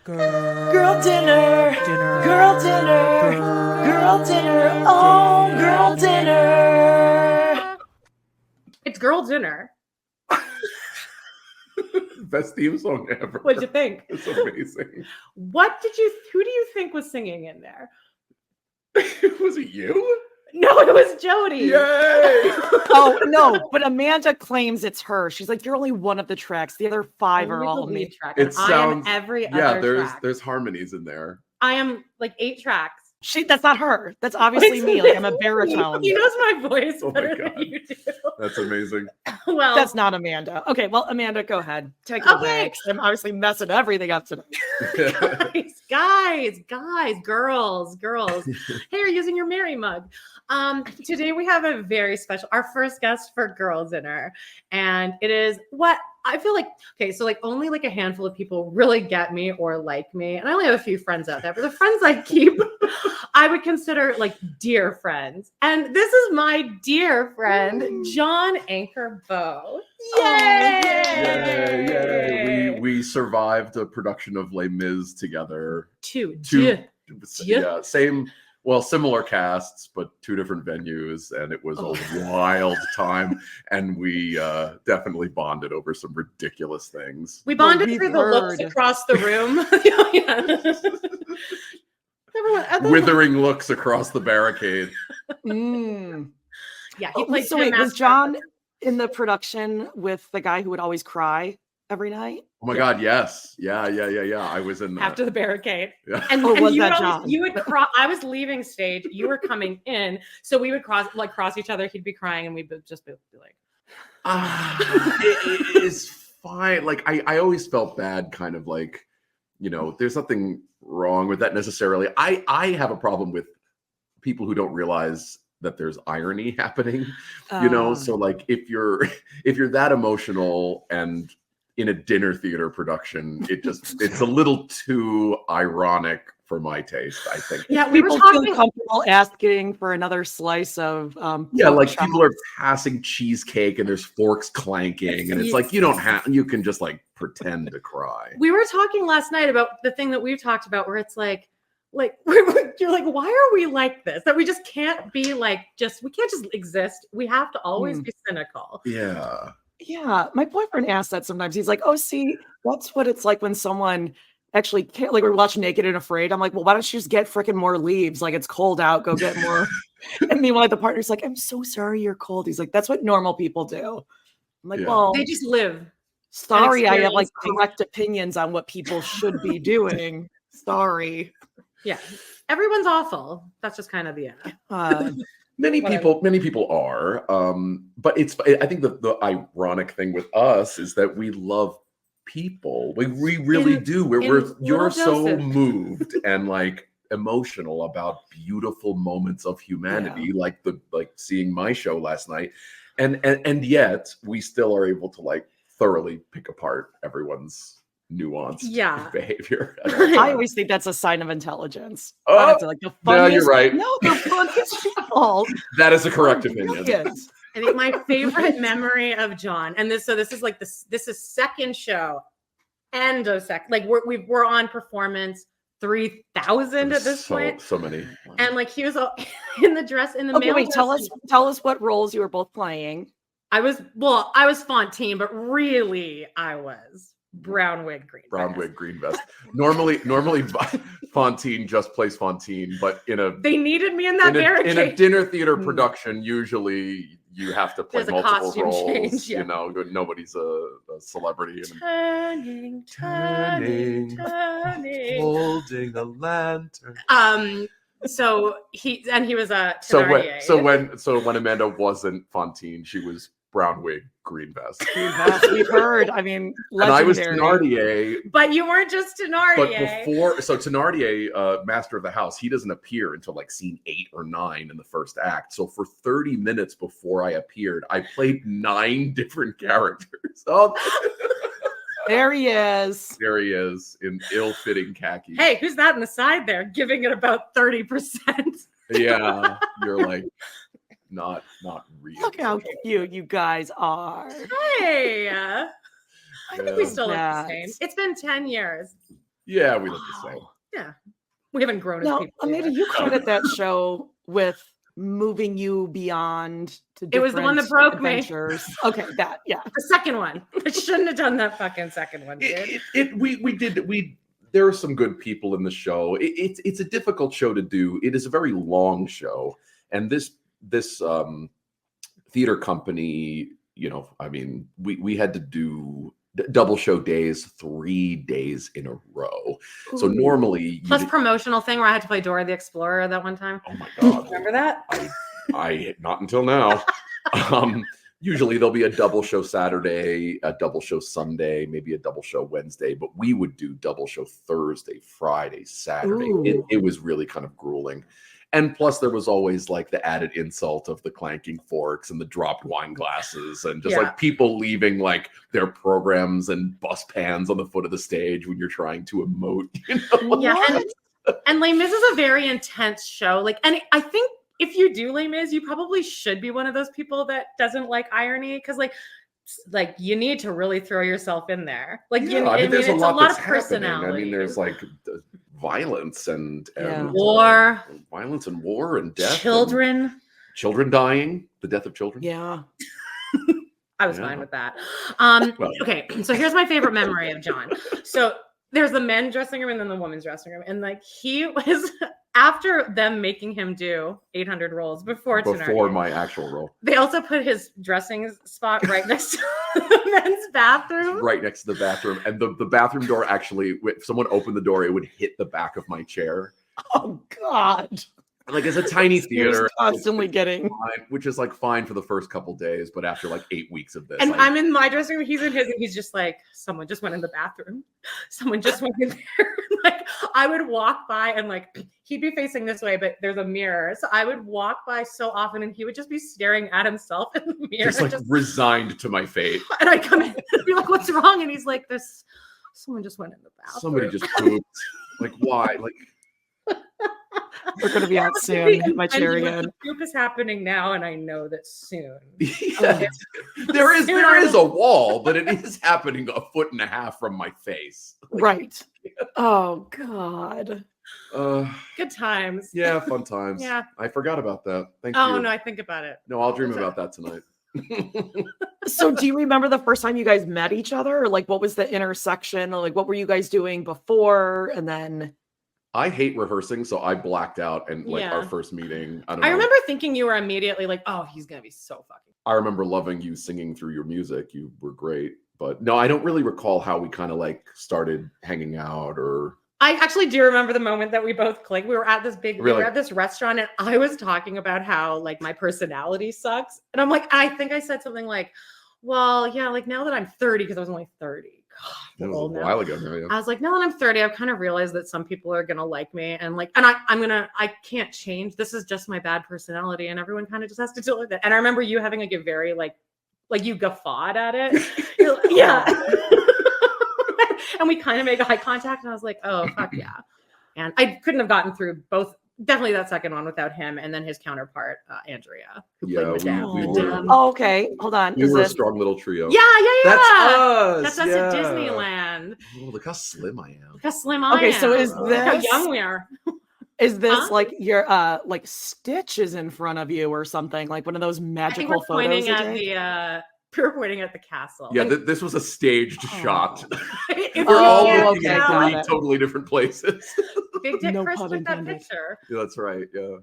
Girl dinner. Girl dinner. Girl dinner. Oh, girl dinner. It's girl dinner. Best theme song ever. What'd you think? It's amazing. Who do you think was singing in there? Was it you? No, it was Jodie. Yay! Oh, no, but Amanda claims it's her. She's like, you're only one of the tracks. The other 5 are all me. Track, It sounds, I am every other track. There's harmonies in there. I am like 8 tracks. That's not her. That's obviously me. Like I'm a baritone. He knows my voice Oh my better God. than you do. That's amazing. Well, That's not Amanda. Okay, well, Amanda, go ahead. Take it away. 'Cause I'm obviously messing everything up tonight. guys, girls. Hey, you're using your Mary mug. Today we have a very special, our first guest for Girl Dinner. And it is what I feel like, okay, so like only like a handful of people really get me or like me. And I only have a few friends out there, but the friends I keep, I would consider like dear friends. And this is my dear friend, John Anker Bow. Yay! Yay! We survived a production of Les Mis together. Two. Yeah, similar casts, but 2 different venues, and it was a wild time. And we definitely bonded over some ridiculous things. We bonded through the looks across the room. Withering looks across the barricade. Yeah, he played. So wait, was John in the production with the guy who would always cry every night? Oh my God, yes. Yeah. I was in that. After the barricade. Yeah. And was you that would John? You would cross. I was leaving stage. You were coming in. So we would cross each other. He'd be crying and we'd just be like, it is fine. Like I always felt bad, kind of like, there's nothing wrong with that necessarily. I have a problem with people who don't realize that there's irony happening, so like if you're that emotional and in a dinner theater production, it's a little too ironic for my taste, I think. Yeah, we were People talking feel comfortable asking for another slice of like people are passing cheesecake and there's forks clanking and it's like you can just like pretend to cry. We were talking last night about the thing that we've talked about where it's like you're like, why are we like this? That we just can't be like we can't just exist. We have to always be cynical. Yeah. Yeah, my boyfriend asks that sometimes. He's like, "Oh, see, that's what it's like when someone actually can't." Like we're watching Naked and Afraid. I'm like, "Well, why don't you just get freaking more leaves? Like it's cold out. Go get more." And meanwhile, the partner's like, "I'm so sorry, you're cold." He's like, "That's what normal people do." I'm like, "Well, they just live." Sorry, I have like correct opinions on what people should be doing. Sorry. Yeah, everyone's awful. That's just kind of the end. Many people are, but I think the ironic thing with us is that we love people. We really do. You're so moved and like emotional about beautiful moments of humanity, like seeing my show last night, and yet we still are able to like thoroughly pick apart everyone's nuanced behavior. I always think that's a sign of intelligence. Oh, like the funniest, no, you're right. No, the funniest people. That is a correct opinion. I think my favorite memory of John, and this is like this is second show, end of like we're on performance 3,000 at this point. So many. And like he was in the dress in the male. Wait, tell us what roles you were both playing. I was Fantine, but really I was brown wig, green vest. Normally Fantine just plays Fantine, but they needed me in that barricade. In a dinner theater production, usually you have to play multiple roles. Change, yeah. Nobody's a celebrity. Turning, holding a lantern. So he was a Thenardier. So when Amanda wasn't Fantine, she was brown wig, green vest. We've heard. I mean, legendary. And I was Thenardier. But you weren't just Thenardier. But Thenardier, Master of the House, he doesn't appear until like scene 8 or 9 in the first act. So for 30 minutes before I appeared, I played 9 different characters. Oh. There he is. There he is in ill-fitting khaki. Hey, who's that in the side there? Giving it about 30%. Yeah, you're like not real. Look how cute you guys are. Hey, I think we still look the same. It's been 10 years. Yeah, we look the same. Yeah. We haven't grown as Now, people. Amanda, either. you credit that show with moving you beyond to different It was the one that broke me. adventures. Okay, that, yeah. The second one. I shouldn't have done that fucking second one, dude. There are some good people in the show. It's a difficult show to do. It is a very long show, and this theater company, you know, I mean, we had to do double show days 3 days in a row. So Ooh. normally Plus promotional thing where I had to play Dora the Explorer that one time. Oh my god. Remember that? I not until now. Usually there'll be a double show Saturday, a double show Sunday, maybe a double show Wednesday, but we would do double show Thursday, Friday, Saturday. It was really kind of grueling. And plus there was always like the added insult of the clanking forks and the dropped wine glasses and just like people leaving like their programs and bus pans on the foot of the stage when you're trying to emote. You know? Yeah. And Les Mis is a very intense show. Like, and I think if you do Les Mis, you probably should be one of those people that doesn't like irony. Because like you need to really throw yourself in there. Like, yeah, I mean, there's a lot of personality. I mean, there's like violence and war, violence and war and death, children dying, the death of children. Yeah, I was fine with that. Okay, so here's my favorite memory of John. So there's the men's dressing room and then the women's dressing room, and like he was after them making him do 800 rolls before my actual role. They also put his dressing spot right next to the men's bathroom. Right next to the bathroom. And the bathroom door actually, if someone opened the door, it would hit the back of my chair. Oh, God. Like, it's a tiny theater. Constantly getting. Which is like fine for the first couple days, but after like 8 weeks of this. And I'm in my dressing room, he's in his, and he's just like, someone just went in the bathroom. Someone just went in there. Like, I would walk by and like, he'd be facing this way, but there's a mirror. So I would walk by so often and he would just be staring at himself in the mirror. Just like resigned to my fate. And I'd come in and be like, what's wrong? And he's like, someone just went in the bathroom. Somebody just pooped. Like, why? Like, we're going to be out soon. Hit my chair again. The poop is happening now, and I know that soon. Yeah. There is a wall, but it is happening 1.5 feet from my face. Like, right. Oh, God. Good times. Yeah, fun times. Yeah. I forgot about that. Thank you. Oh, no, I think about it. No, I'll dream about that tonight. So do you remember the first time you guys met each other? Or like, what was the intersection? Or like, what were you guys doing before? And then... I hate rehearsing, so I blacked out and like our first meeting. I remember thinking you were immediately like, oh, he's going to be so fucking. I remember loving you singing through your music. You were great. But no, I don't really recall how we kind of like started hanging out or... I actually do remember the moment that we both clicked. We were at this we were at this restaurant and I was talking about how like my personality sucks. And I'm like, I think I said something like, well, yeah, like now that I'm 30, because I was only 30. God, that was a while ago. Yeah. I was like, now that I'm 30, I've kind of realized that some people are gonna like me, and like, and I can't change. This is just my bad personality, and everyone kind of just has to deal with it. And I remember you having like a very like you guffawed at it. Yeah. And we kind of made eye contact, and I was like, oh fuck yeah. And I couldn't have gotten through definitely that second one without him, and then his counterpart, Andrea, who played Madame. We were. Oh, okay, hold on. We were a strong little trio. Yeah. That's us. That's us at Disneyland. Oh, look how slim I am. Look how slim I am. Okay, so is look how young we are. Is this like your like Stitch is in front of you or something? Like one of those magical photos? We were pointing at the castle. Yeah, this was a staged shot. We're all looking at 3 totally different places. Big Dick Chris took that picture. Yeah, that's right. Yeah.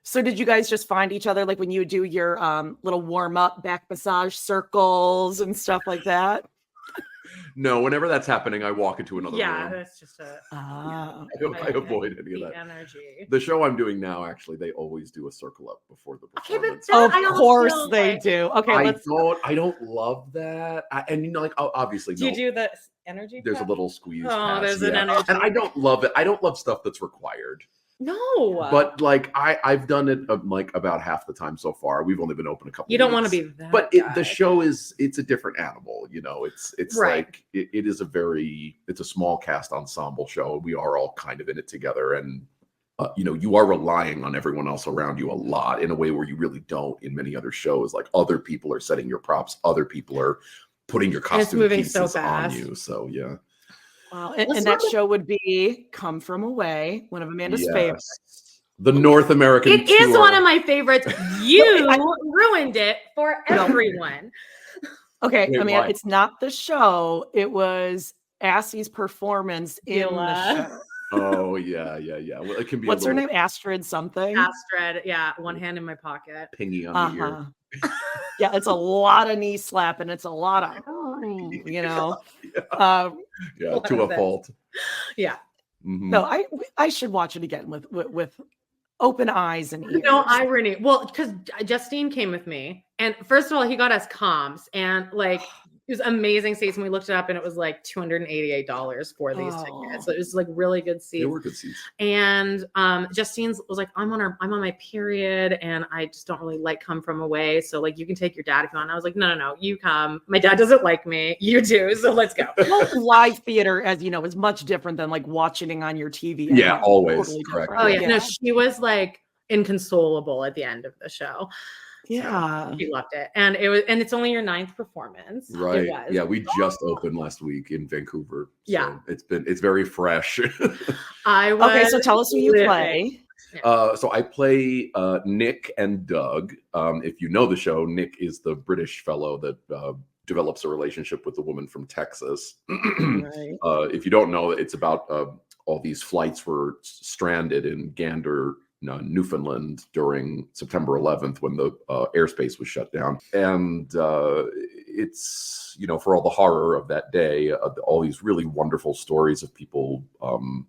So did you guys just find each other like when you would do your little warm-up back massage circles and stuff like that? No, whenever that's happening, I walk into another room. Yeah, that's just I avoid any of that. Energy. The show I'm doing now, actually, they always do a circle up before the performance. Okay, of course they do. Okay, I don't love that. And you know, like obviously, do you do the energy? There's a little squeeze. Oh, there's an energy, and I don't love it. I don't love stuff that's required. No, but like I've done it like about half the time so far. We've only been open a couple. You don't want to be that. But the show it's a different animal. You know, it's right. Like it is it's a small cast ensemble show. We are all kind of in it together, and you know, you are relying on everyone else around you a lot in a way where you really don't in many other shows. Like other people are setting your props, other people are putting your costume pieces on you. So yeah. Wow. Let's And talk that show would be Come From Away, one of Amanda's favorites. Yes. The North American It is tour. one of my favorites. You ruined it for everyone. Okay, Wait, Amanda, why? it's not the show. It was Assie's performance in the Gila. show. Oh yeah. Well, it can be What's a her little name? Astrid something. Astrid, yeah, one hand in my pocket. pingy on the ear. Yeah, it's a lot of knee slapping. It's a lot of, you know. Yeah, to a fault. Yeah. Mm-hmm. No, I should watch it again with open eyes and ears. No irony. Well, because Justine came with me, and first of all, he got us comms, and like it was amazing seats. And we looked it up, and it was like $288 for these tickets. So it was like really good seats. They were good seats. And Justine was like, I'm on my period, and I just don't really like Come From Away. So like, you can take your dad if you want. And I was like, no, you come. My dad doesn't like me. You do. So let's go. Well, live theater, as you know, is much different than like watching it on your TV. Yeah, always. Totally Correct. different. Oh yeah. No, she was like inconsolable at the end of the show. Yeah. So she loved it. And it's only your 9th performance. Right. It was. Yeah, we just opened last week in Vancouver. So yeah. It's very fresh. Okay, so tell us who you play. So I play Nick and Doug. If you know the show, Nick is the British fellow that develops a relationship with a woman from Texas. Right. If you don't know, it's about all these flights were stranded in Gander, Newfoundland during September 11th when the airspace was shut down. And it's, for all the horror of that day, all these really wonderful stories of people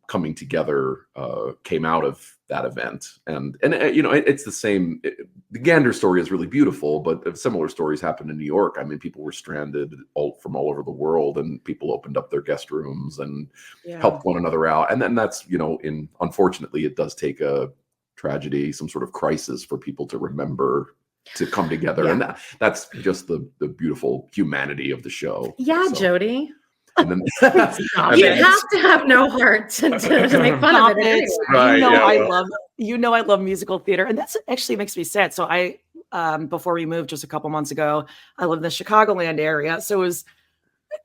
coming together came out of that event. And it's the same. The Gander story is really beautiful, but similar stories happened in New York. I mean, people were stranded from all over the world, and people opened up their guest rooms and helped one another out. And then that's, unfortunately, it does take a tragedy, some sort of crisis for people to remember to come together. And that's just the beautiful humanity of the show. Yeah, so. Jodie. And then you have to have no heart to make fun of it. Anyway. Right, I love musical theater, and that's actually makes me sad. So I, before we moved just a couple months ago, I lived in the Chicagoland area. So it was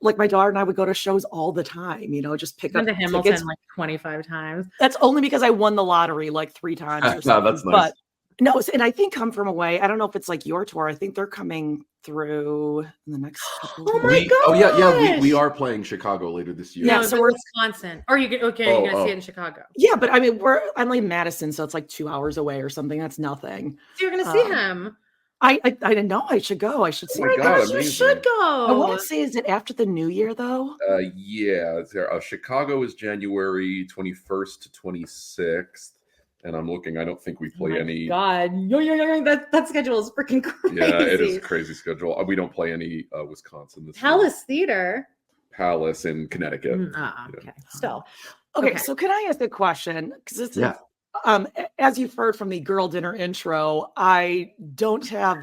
like my daughter and I would go to shows all the time, just pick up Hamilton tickets. like 25 times. That's only because I won the lottery like 3 times or something. No, that's nice. But no, and I think Come From Away, I don't know if it's like your tour. I think they're coming through in the next couple of my God. Oh yeah, we are playing Chicago later this year. Yeah, so we're Wisconsin. Or you're gonna see it in Chicago. Yeah, but I mean I'm like Madison, so it's like 2 hours away or something. That's nothing. So you're gonna see him. I didn't know I should go. I should see. Oh my God, you should go. I want to say, is it after the New Year though? Yeah, Chicago is January 21st to 26th. And I'm looking, I don't think we play any. God, that schedule is freaking crazy. Yeah, it is a crazy schedule. We don't play any Wisconsin this Palace Theater. Palace in Connecticut. Okay, still. Okay, so can I ask a question? Because it's as you've heard from the girl dinner intro, I don't have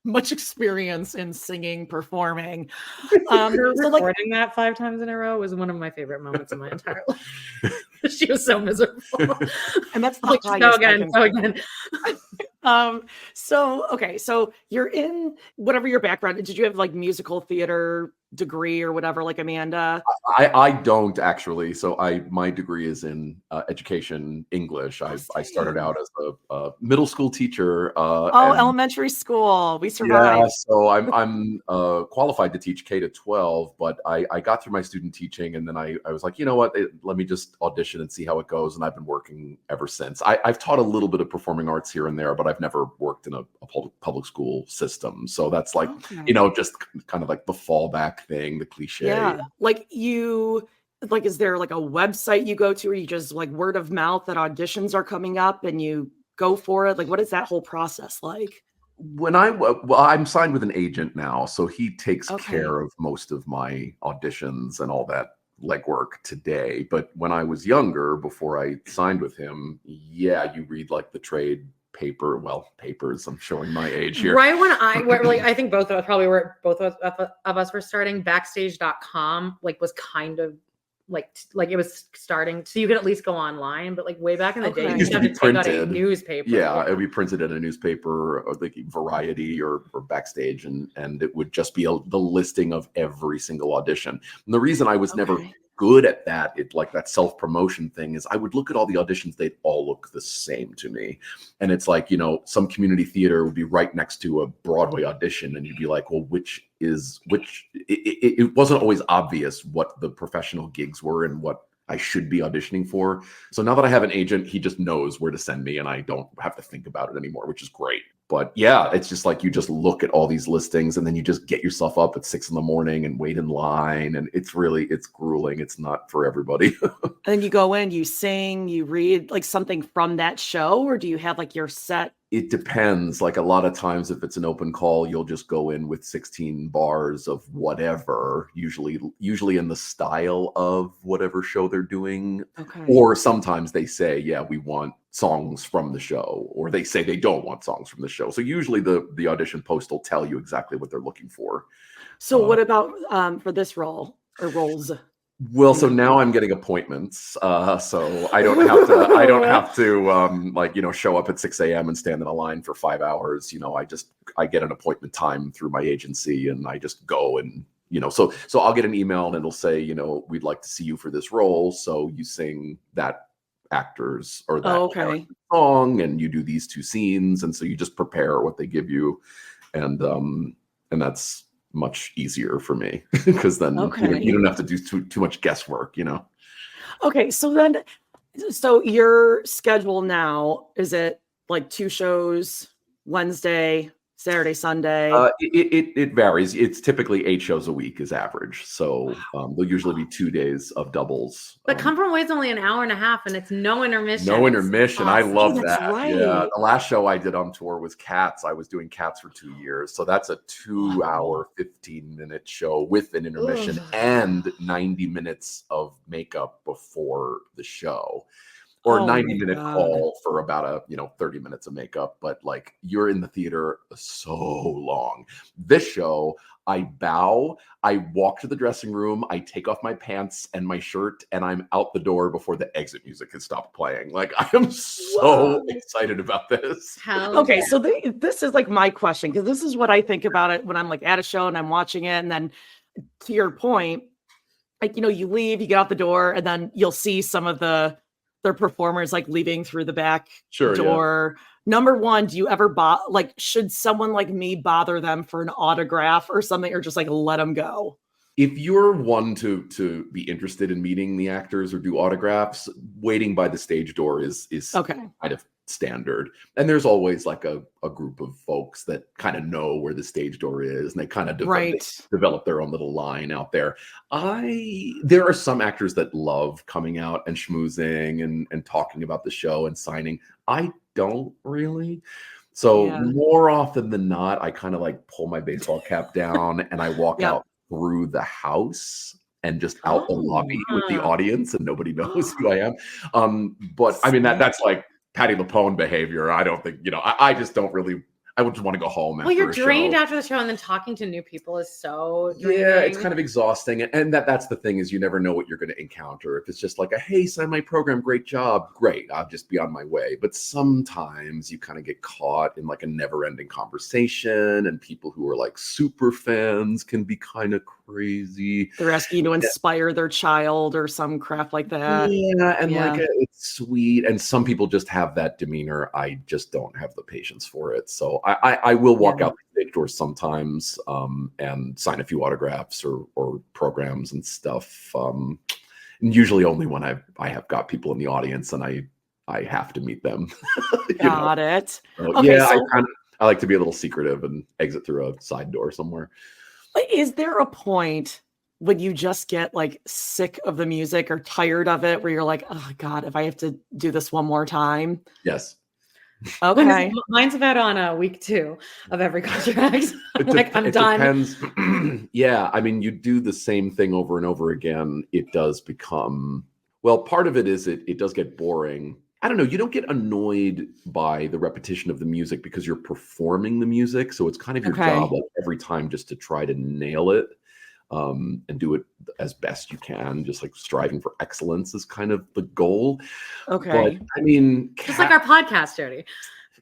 much experience in singing, performing. Recording that 5 times in a row was one of my favorite moments in my entire life. She was so miserable. And that's like, so again. So you're in whatever your background. Did you have like musical theater degree or whatever, like Amanda? I don't actually. So my degree is in education English. I started out as a middle school teacher. Elementary school. We survived. Yeah, so I'm qualified to teach K to 12, but I got through my student teaching, and then I was like, you know what? Let me just audition and see how it goes. And I've been working ever since. I've taught a little bit of performing arts here and there, but I've never worked in a public school system. So that's like, just kind of like the fallback thing, the cliche. Yeah. Is there like a website you go to, or you just like word of mouth that auditions are coming up and you go for it? Like, what is that whole process like? When I'm signed with an agent now, so he takes care of most of my auditions and all that legwork today. But when I was younger, before I signed with him, you read like the trade papers. I'm showing my age here. Right when I think both of us were starting, Backstage.com was kind of like it was starting, so you could at least go online. But like way back in the day, you had to take out a newspaper. Yeah, it'd be printed in a newspaper, or like Variety or Backstage, and it would just be the listing of every single audition. And the reason I was never good at that, like that self-promotion thing, is I would look at all the auditions, they'd all look the same to me. And it's like, some community theater would be right next to a Broadway audition, and you'd be like, well, which is which? It wasn't always obvious what the professional gigs were and what I should be auditioning for. So now that I have an agent, he just knows where to send me, and I don't have to think about it anymore, which is great. But yeah, it's just like, you just look at all these listings, and then you just get yourself up at 6 a.m. and wait in line. And it's grueling. It's not for everybody. And then you go in, you sing, you read like something from that show, or do you have like your set? It depends. Like a lot of times, if it's an open call, you'll just go in with 16 bars of whatever, usually in the style of whatever show they're doing. Okay. Or sometimes they say, yeah, we want songs from the show, or they say they don't want songs from the show. So usually the audition post will tell you exactly what they're looking for. So what about for this role or roles? Well, so now I'm getting appointments, so I don't have to show up at 6 a.m. and stand in a line for 5 hours. I get an appointment time through my agency, and I just go and so I'll get an email, and it'll say, we'd like to see you for this role. So you sing that actors or that song, and you do these 2 scenes, and so you just prepare what they give you, and that's much easier for me because then you don't have to do too much guesswork. Okay, so your schedule now, is it like 2 shows Wednesday, Saturday, Sunday? It varies. It's typically 8 shows a week is average. So there'll usually be 2 days of doubles. But Come From Away is only an hour and a half, and it's no intermission. No intermission. I love that's that. right. Yeah. The last show I did on tour was Cats. I was doing Cats for 2 years. So that's a 2-hour, 15-minute show with an intermission and 90 minutes of makeup before the show. Or 90-minute call for about 30 minutes of makeup. But like, you're in the theater so long. This show, I bow, I walk to the dressing room, I take off my pants and my shirt, and I'm out the door before the exit music has stopped playing. Like, I am so excited about this. Okay, so this is like my question, because this is what I think about it when I'm like at a show and I'm watching it. And then to your point, like, you leave, you get out the door, and then you'll see some of their performers like leaving through the back door. Yeah. Number one, do you ever should someone like me bother them for an autograph or something, or just like let them go? If you're one to be interested in meeting the actors or do autographs, waiting by the stage door is kind of standard. And there's always like a group of folks that kind of know where the stage door is, and they kind of develop their own little line out there. There are some actors that love coming out and schmoozing and talking about the show and signing. I don't really. So more often than not, I kind of like pull my baseball cap down and I walk out through the house and just out the lobby with the audience, and nobody knows who I am. But I mean, that's like Patti LuPone behavior. I don't think, I just don't really, I would just want to go home. Well, you're drained after the show, and then talking to new people is so draining. Yeah, it's kind of exhausting. And that's the thing, is you never know what you're going to encounter. If it's just like hey, sign my program, great job, great, I'll just be on my way. But sometimes you kind of get caught in like a never-ending conversation, and people who are like super fans can be kind of crazy. They're asking you to inspire their child or some crap like that. Yeah, and like it's sweet. And some people just have that demeanor. I just don't have the patience for it. So I will walk out the stage door sometimes and sign a few autographs or programs and stuff. And usually only when I have got people in the audience and I have to meet them. Got it. So, okay, I like to be a little secretive and exit through a side door somewhere. Is there a point when you just get like sick of the music or tired of it, where you're like, oh God, if I have to do this one more time? Yes. Okay. Mine's about on week 2 of every contract. I'm done. Depends. Yeah. I mean, you do the same thing over and over again. It does become, part of it is it does get boring. I don't know. You don't get annoyed by the repetition of the music because you're performing the music. So it's kind of your job like every time just to try to nail it and do it as best you can. Just like striving for excellence is kind of the goal. Okay. But, I mean, just like our podcast, Jodie.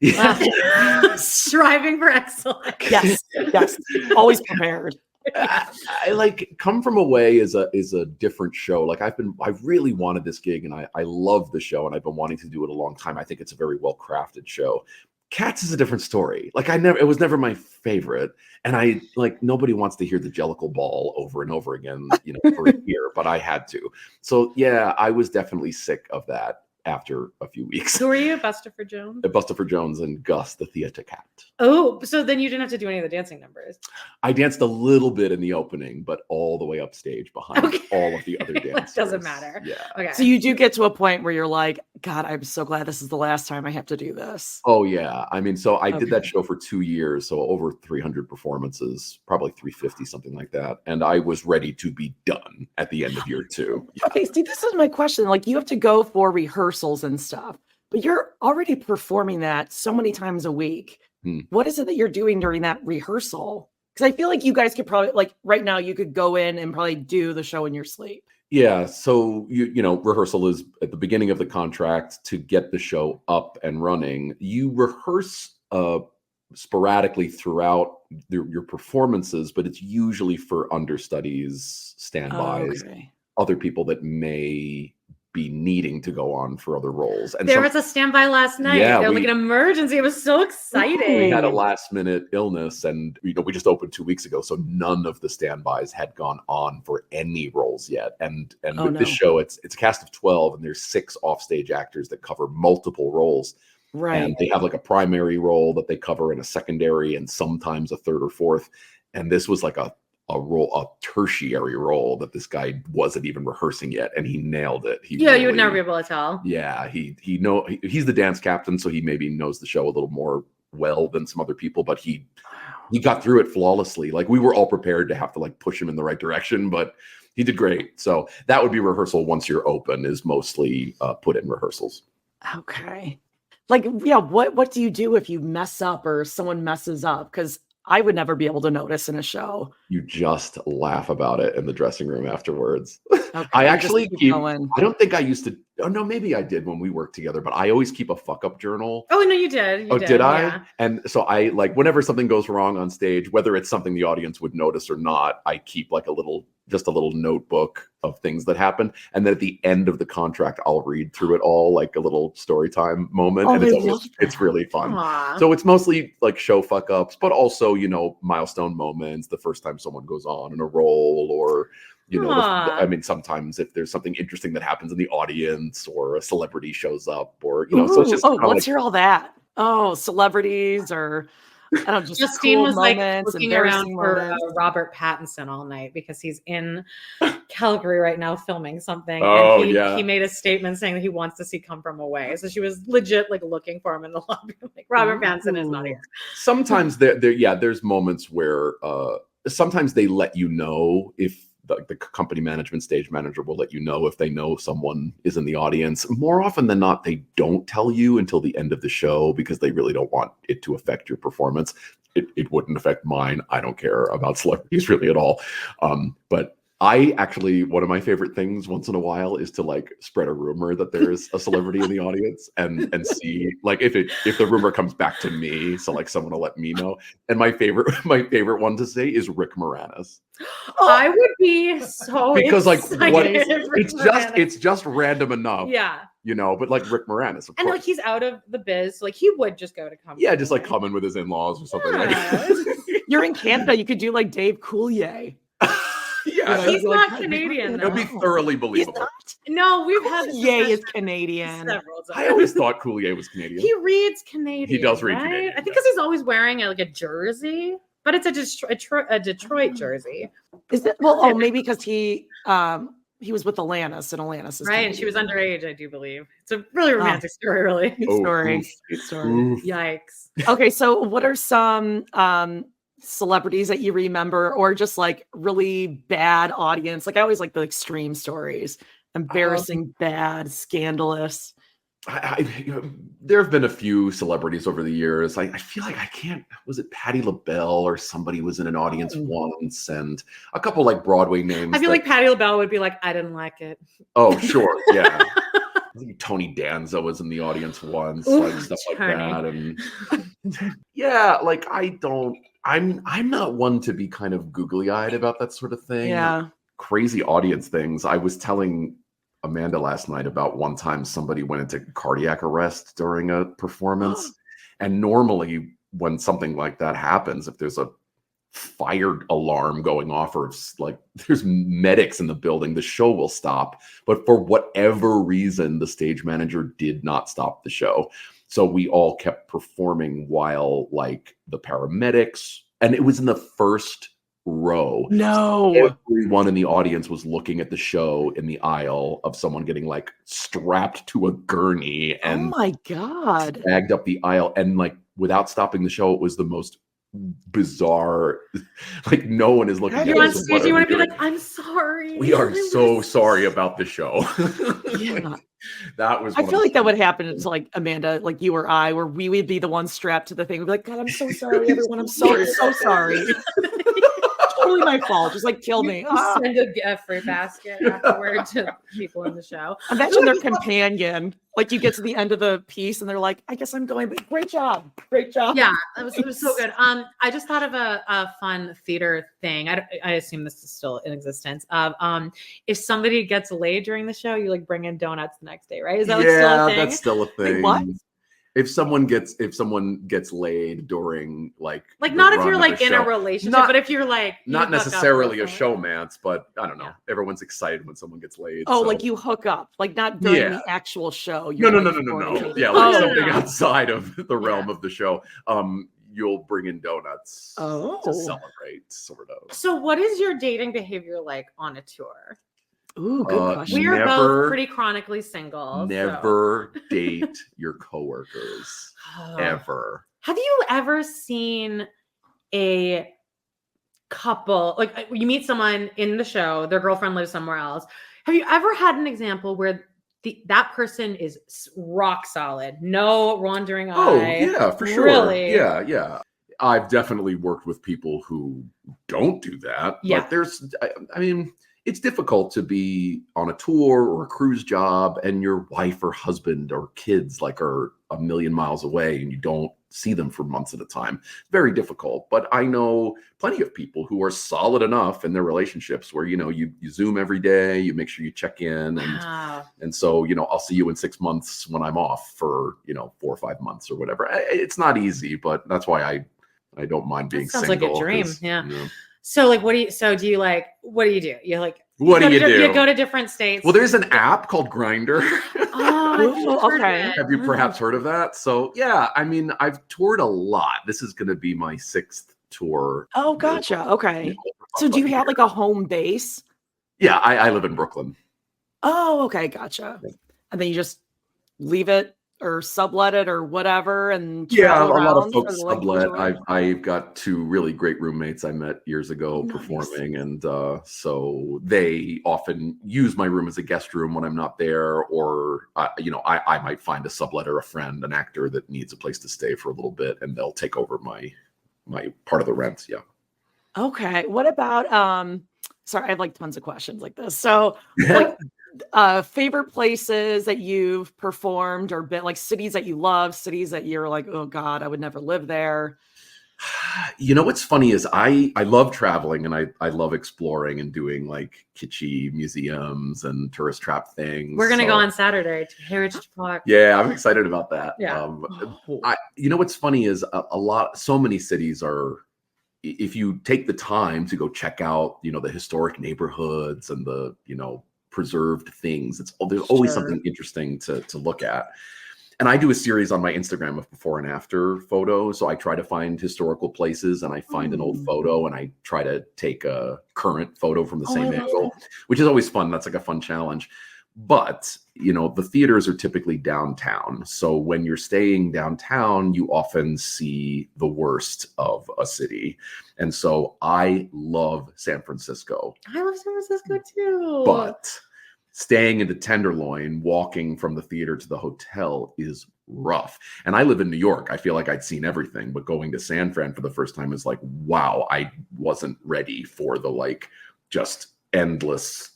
Yeah. Striving for excellence. Yes. Always prepared. I like Come From Away is a different show. Like I've really wanted this gig, and I love the show, and I've been wanting to do it a long time. I think it's a very well crafted show. Cats is a different story. Like it was never my favorite, and I like nobody wants to hear the Jellicle Ball over and over again, for a year, but I had to. So yeah, I was definitely sick of that after a few weeks. Who were you, Bustopher Jones? Bustopher Jones and Gus, the theater cat. Oh, so then you didn't have to do any of the dancing numbers. I danced a little bit in the opening, but all the way upstage behind all of the other dancers. Doesn't matter. Yeah. Okay. So you do get to a point where you're like, God, I'm so glad this is the last time I have to do this. Oh yeah. I mean, so I did that show for 2 years, so over 300 performances, probably 350, something like that. And I was ready to be done at the end of year 2. Yeah. Okay, see, this is my question. Like, you have to go for rehearsals and stuff, but you're already performing that so many times a week. What is it that you're doing during that rehearsal? Because I feel like you guys could probably, like right now, you could go in and probably do the show in your sleep. Yeah, so rehearsal is at the beginning of the contract to get the show up and running. You rehearse sporadically throughout your performances, but it's usually for understudies, standbys, other people that may be needing to go on for other roles. And there was a standby last night. Yeah, They're like an emergency. It was so exciting. We had a last minute illness, and we just opened 2 weeks ago, so none of the standbys had gone on for any roles yet. And with this show, it's a cast of 12, and there's 6 offstage actors that cover multiple roles. Right. And they have like a primary role that they cover and a secondary and sometimes a third or fourth. And this was like a tertiary role that this guy wasn't even rehearsing yet, and he nailed it. You would never be able to tell. Yeah, he's the dance captain, so he maybe knows the show a little more well than some other people, but he got through it flawlessly. Like, we were all prepared to have to like push him in the right direction, but he did great. So that would be rehearsal once you're open, is mostly put in rehearsals. Okay. Like, yeah, what do you do if you mess up or someone messes up? Because I would never be able to notice in a show. You just laugh about it in the dressing room afterwards. Okay, I actually I don't think I used to. Oh no, maybe I did when we worked together, but I always keep a fuck up journal. Oh no, you did. Did I? Yeah. And so I like, whenever something goes wrong on stage, whether it's something the audience would notice or not, I keep like a little notebook of things that happened. And then at the end of the contract, I'll read through it all, like a little story time moment. Oh, and it's really fun. Aww. So it's mostly like show fuck ups, but also, milestone moments, the first time someone goes on in a role, or, sometimes if there's something interesting that happens in the audience, or a celebrity shows up, or, so it's just. Let's hear all that. Oh, celebrities, or I don't know, just Justine cool was like moments, looking around for Robert Pattinson all night because he's in Calgary right now filming something. Oh, and he made a statement saying that he wants to see Come From Away. So she was legit like looking for him in the lobby. Like, Robert Pattinson is not here. Sometimes there's moments where sometimes they let you know, if the company management, stage manager will let you know if they know someone is in the audience. More often than not, they don't tell you until the end of the show because they really don't want it to affect your performance. It wouldn't affect mine. I don't care about celebrities really at all. But I actually, one of my favorite things once in a while is to like spread a rumor that there's a celebrity in the audience and see like if the rumor comes back to me, so like someone will let me know. And my favorite one to say is Rick Moranis. I would be so because like it's just random enough. Yeah. But like Rick Moranis, of course. Like he's out of the biz, so like he would just go to Come. Yeah, just like come in with his in-laws or something. Yeah. Like. You're in Canada, you could do like Dave Coulier. Yeah, he's not Canadian. It'll be thoroughly believable. No, we've had Coulier is Canadian. Several times. I always thought Coulier was Canadian. He reads Canadian. He does read right? Canadian. I think because he's always wearing a Jersey, but it's a Detroit jersey. Is it? Well, maybe because he was with Alanis, and Alanis is right, and she was underage, I do believe. It's a really romantic story, really. Good story. Yikes. Okay, so what are some celebrities that you remember, or just like really bad audience? Like, I always like the extreme stories, embarrassing, bad, scandalous. There have been a few celebrities over the years. I feel like was it Patti LaBelle or somebody was in an audience once, and a couple like Broadway names. I feel like Patti LaBelle would be like, I didn't like it. Oh, sure. Yeah. I think Tony Danza was in the audience once, like stuff like that. And yeah, like I'm not one to be kind of googly-eyed about that sort of thing. Yeah. Crazy audience things. I was telling Amanda last night about one time somebody went into cardiac arrest during a performance. And normally when something like that happens, if there's a fire alarm going off or like there's medics in the building, the show will stop. But for whatever reason, the stage manager did not stop the show. So we all kept performing while like the paramedics, and it was in the first row. No. Everyone in the audience was looking at the show in the aisle of someone getting like strapped to a gurney and oh my God. dragged up the aisle. And like without stopping the show, it was the most bizarre, like no one is looking at You want us. to be like, I'm sorry. We are so sorry about the show. Yeah. That was I feel like that would happen to like Amanda, like you or I, where we would be the ones strapped to the thing. We'd be like, God, I'm so sorry, everyone. I'm so sorry. Totally my fault. Just like kill me. Send a fruit basket afterward to people in the show. Imagine their companion. Like you get to the end of the piece and they're like, I guess I'm going, but great job. Great job. Yeah, it was so good. I just thought of a fun theater thing. I assume this is still in existence. Of if somebody gets laid during the show, you like bring in donuts the next day, right? Is that still a thing? That's still a thing. Wait, what? If someone gets laid during like not if you're like in a relationship, but if you're like not necessarily a showmance, but I don't know. Yeah. Everyone's excited when someone gets laid. Oh, so. Like you hook up, like not during the actual show. No. Yeah, like something outside of the realm of the show. You'll bring in donuts to celebrate, sort of. So, what is your dating behavior like on a tour? Ooh, good question. We are both pretty chronically single. Never date your coworkers. Ever. Have you ever seen a couple, like you meet someone in the show, their girlfriend lives somewhere else. Have you ever had an example where that person is rock solid, no wandering eye? Oh, yeah, for sure. Really? Yeah. I've definitely worked with people who don't do that. Yeah. But I mean, it's difficult to be on a tour or a cruise job and your wife or husband or kids like are a million miles away and you don't see them for months at a time. Very difficult. But I know plenty of people who are solid enough in their relationships where, you Zoom every day, you make sure you check in. And so, I'll see you in 6 months when I'm off for, 4 or 5 months or whatever. It's not easy, but that's why I don't mind being single. Sounds like a dream. Yeah. So like, what do you do? You're like, what do you do? You go to different states. Well, there's an app called Grindr. Okay. Have you perhaps heard of that? So yeah, I mean, I've toured a lot. This is going to be my 6th tour. Oh, gotcha. Okay. So do you have like a home base? Yeah, I live in Brooklyn. Oh, okay. Gotcha. And then you just leave it or sublet it or whatever, and a lot of folks sublet. I've got 2 really great roommates I met years ago performing, and so they often use my room as a guest room when I'm not there, or I might find a subletter, a friend, an actor that needs a place to stay for a little bit, and they'll take over my part of the rent. Yeah. Okay. What about sorry, I have like tons of questions like this. So like favorite places that you've performed or been, like cities that you love, cities that you're like, oh God, I would never live there. What's funny is I love traveling and I love exploring and doing like kitschy museums and tourist trap things. We're going to go on Saturday to Heritage Park. Yeah, I'm excited about that. Yeah. What's funny is so many cities are, if you take the time to go check out, the historic neighborhoods and the, preserved things, there's always something interesting to look at. And I do a series on my Instagram of before and after photos. So I try to find historical places and I find an old photo and I try to take a current photo from the same angle, which is always fun. That's like a fun challenge. But, the theaters are typically downtown. So when you're staying downtown, you often see the worst of a city. And so I love San Francisco. I love San Francisco too. But staying in the Tenderloin, walking from the theater to the hotel is rough. And I live in New York. I feel like I'd seen everything, but going to San Fran for the first time is like, wow, I wasn't ready for the just endless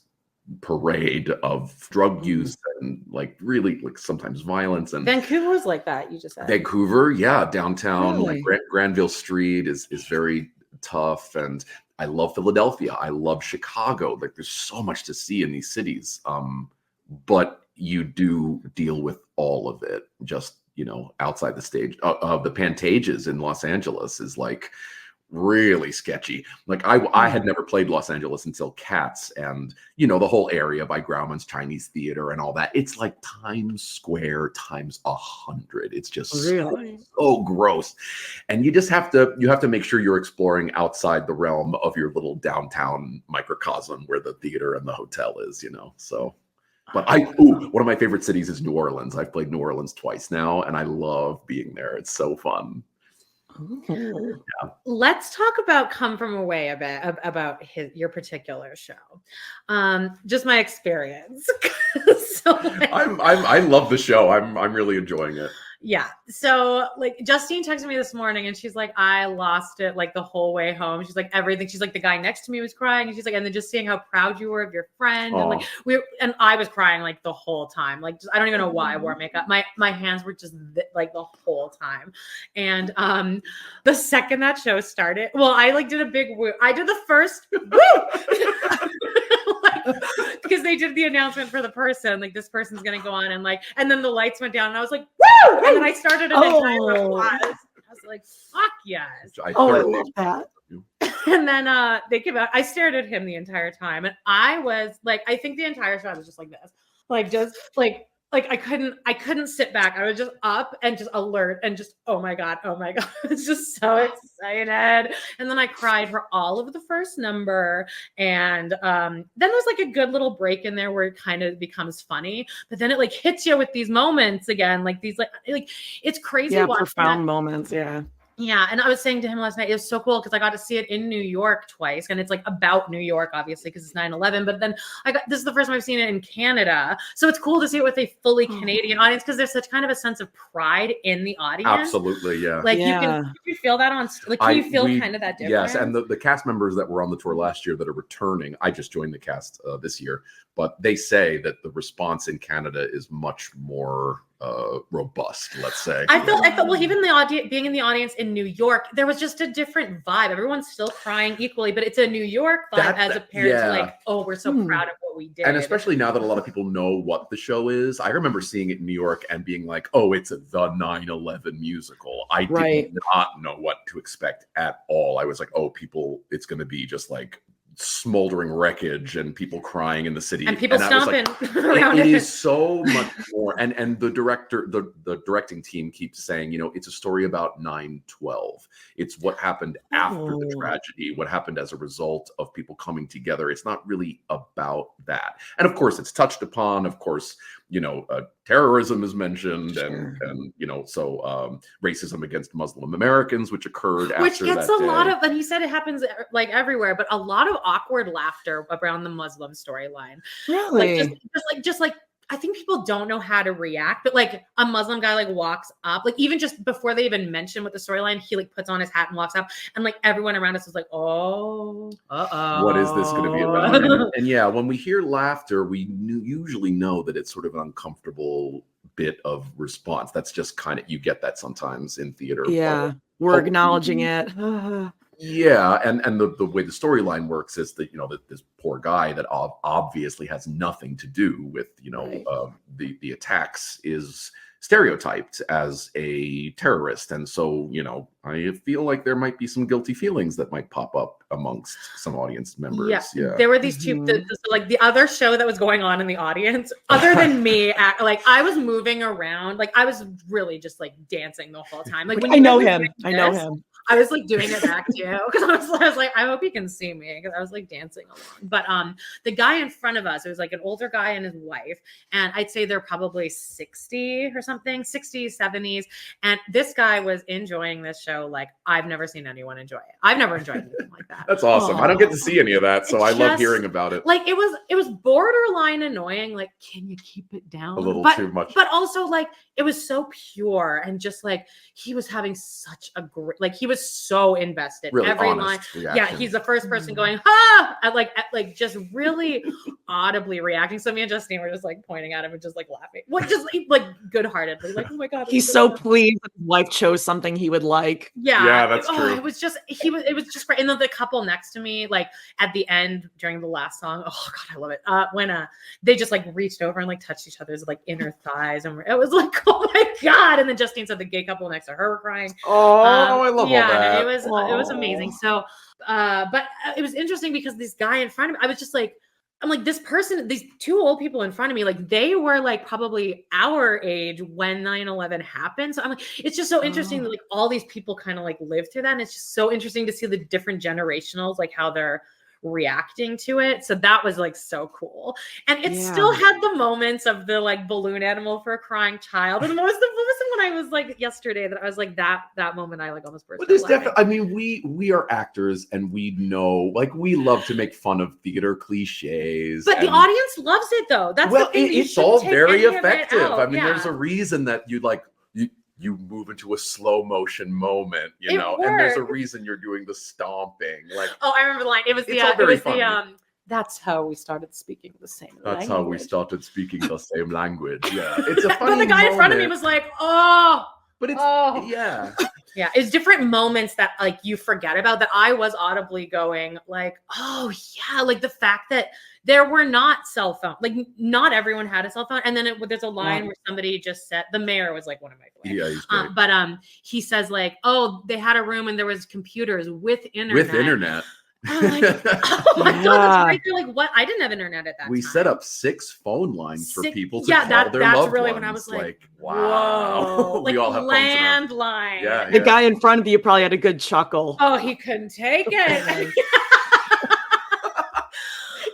parade of drug use and like really like sometimes violence. And Vancouver was like that, you just said. Vancouver, yeah, downtown, Really? like Granville Street is very tough. And I love Philadelphia. I love Chicago. Like there's so much to see in these cities. But you do deal with all of it just, outside the stage. The Pantages in Los Angeles is like really sketchy. Like I had never played Los Angeles until Cats, and the whole area by Grauman's Chinese Theater and all that. It's like Times Square times 100. It's just Really? so gross. And you just have to make sure you're exploring outside the realm of your little downtown microcosm where the theater and the hotel is, so. But one of my favorite cities is New Orleans. I've played New Orleans twice now, and I love being there. It's so fun. Ooh. Yeah. Let's talk about Come From Away a bit, about your particular show. Just my experience. So I love the show. I'm really enjoying it. Yeah. So like Justine texted me this morning and she's like, I lost it like the whole way home. She's like everything. She's like, the guy next to me was crying. And she's like, and then just seeing how proud you were of your friend. And like and I was crying like the whole time. Like I don't even know why I wore makeup. My hands were just like the whole time. And the second that show started, well, I like did a big woo. I did the first woo. Because they did the announcement for the person, like this person's gonna go on, and then the lights went down, and I was like, woo! And then I started an entire applause. I was like, fuck yes. I love that. And then they came out. I stared at him the entire time, and I was like, I think the entire show I was just like this, like just like I couldn't sit back. I was just up and just alert and just, oh my God. It's just so excited. And then I cried for all of the first number. And then there's like a good little break in there where it kind of becomes funny, but then it like hits you with these moments again, like these, like it's crazy. Yeah, profound moments. Yeah. Yeah. And I was saying to him last night, it was so cool because I got to see it in New York twice. And it's like about New York, obviously, because it's 9/11. But then this is the first time I've seen it in Canada. So it's cool to see it with a fully Canadian audience because there's such kind of a sense of pride in the audience. Absolutely. Yeah. Like you feel that on, like, can you feel kind of that difference? Yes. And the cast members that were on the tour last year that are returning, I just joined the cast this year, but they say that the response in Canada is much more robust, let's say. I felt well, even the audience, being in the audience in New York, there was just a different vibe. Everyone's still crying equally, but it's a New York vibe as compared to like, oh, we're so proud of what we did. And especially now that a lot of people know what the show is. I remember seeing it in New York and being like, oh, it's the 9/11 musical. I did not know what to expect at all. I was like, oh, it's going to be just like smoldering wreckage and people crying in the city and people stomping around it is so much more. And the directing team keeps saying, it's a story about 9/12. It's what happened after the tragedy, what happened as a result of people coming together. It's not really about that. And of course it's touched upon, of course, terrorism is mentioned, and so racism against Muslim Americans, which occurred after which gets that a lot of, and he said it happens like everywhere, but a lot of awkward laughter around the Muslim storyline. Really? Just like I think people don't know how to react, but like a Muslim guy like walks up, like even just before they even mention what the storyline, he like puts on his hat and walks up, and like everyone around us was like, oh, what is this going to be about? And yeah, when we hear laughter, we usually know that it's sort of an uncomfortable bit of response. That's just kind of, you get that sometimes in theater. Yeah, we're acknowledging it. Yeah, and the way the storyline works is that that this poor guy that obviously has nothing to do with the attacks is stereotyped as a terrorist, and so I feel like there might be some guilty feelings that might pop up amongst some audience members. Yeah. There were these two, like the other show that was going on in the audience, other than me, like I was moving around, like I was really just like dancing the whole time. Like when I know him. I was like doing it back too, because I was like, I hope he can see me, because I was like dancing along. But the guy in front of us, it was like an older guy and his wife, and I'd say they're probably 60 or something, 60s, 70s, and this guy was enjoying this show like I've never seen anyone enjoy it. I've never enjoyed anything like that. That's awesome. I don't get to see any of that, so I love hearing about it. Like it was borderline annoying. Like, can you keep it down? A little too much. But also like it was so pure, and just like he was having such a great, like he was so invested. Really every honest line. reaction. Yeah, he's the first person going, ha! Like just really audibly reacting. So me and Justine were just like pointing at him and just like laughing. Like just like good-heartedly. Like, oh my God. He's so pleased that his wife chose something he would like. Yeah, that's true. It was just great. And then the couple next to me, like at the end during the last song, oh God, I love it. When they just like reached over and like touched each other's like inner thighs, and it was like, oh my God. And then Justine said the gay couple next to her were crying. Oh, I love all that. It was amazing. So, but it was interesting because this guy in front of me, I was just like, I'm like, this person, these two old people in front of me, like they were like probably our age when 9/11 happened. So I'm like, it's just so interesting that like all these people kind of like lived through that. And it's just so interesting to see the different generationals, like how they're reacting to it. So that was like so cool. And it still had the moments of the like balloon animal for a crying child. And the most when I was like yesterday that I was like that moment I like almost burst. But there's definitely, I mean, we are actors and we know, like, we love to make fun of theater cliches. But the audience loves it though. That's the thing. It's all very effective. I mean, there's a reason that you move into a slow motion moment, you know, and there's a reason you're doing the stomping. Like, oh, I remember the line. It was that's how we started speaking the same language. That's how we started speaking the same language. Yeah. It's a funny But the guy in front of me was like, oh. But it's, yeah. Yeah, it's different moments that like you forget about that I was audibly going like, oh yeah, like the fact that there were not cell phones, like not everyone had a cell phone. And then there's a line where somebody just said, the mayor was like one of my favorites. Yeah, he's great. But he says like, oh, they had a room and there was computers with internet. I'm like, oh my God, that's right. They're like, what? I didn't have internet at that time. We set up 6 phone lines for people to call their that's loved really ones. when I was like wow. Like we all have landline. Yeah, the guy in front of you probably had a good chuckle. Oh, he couldn't take it.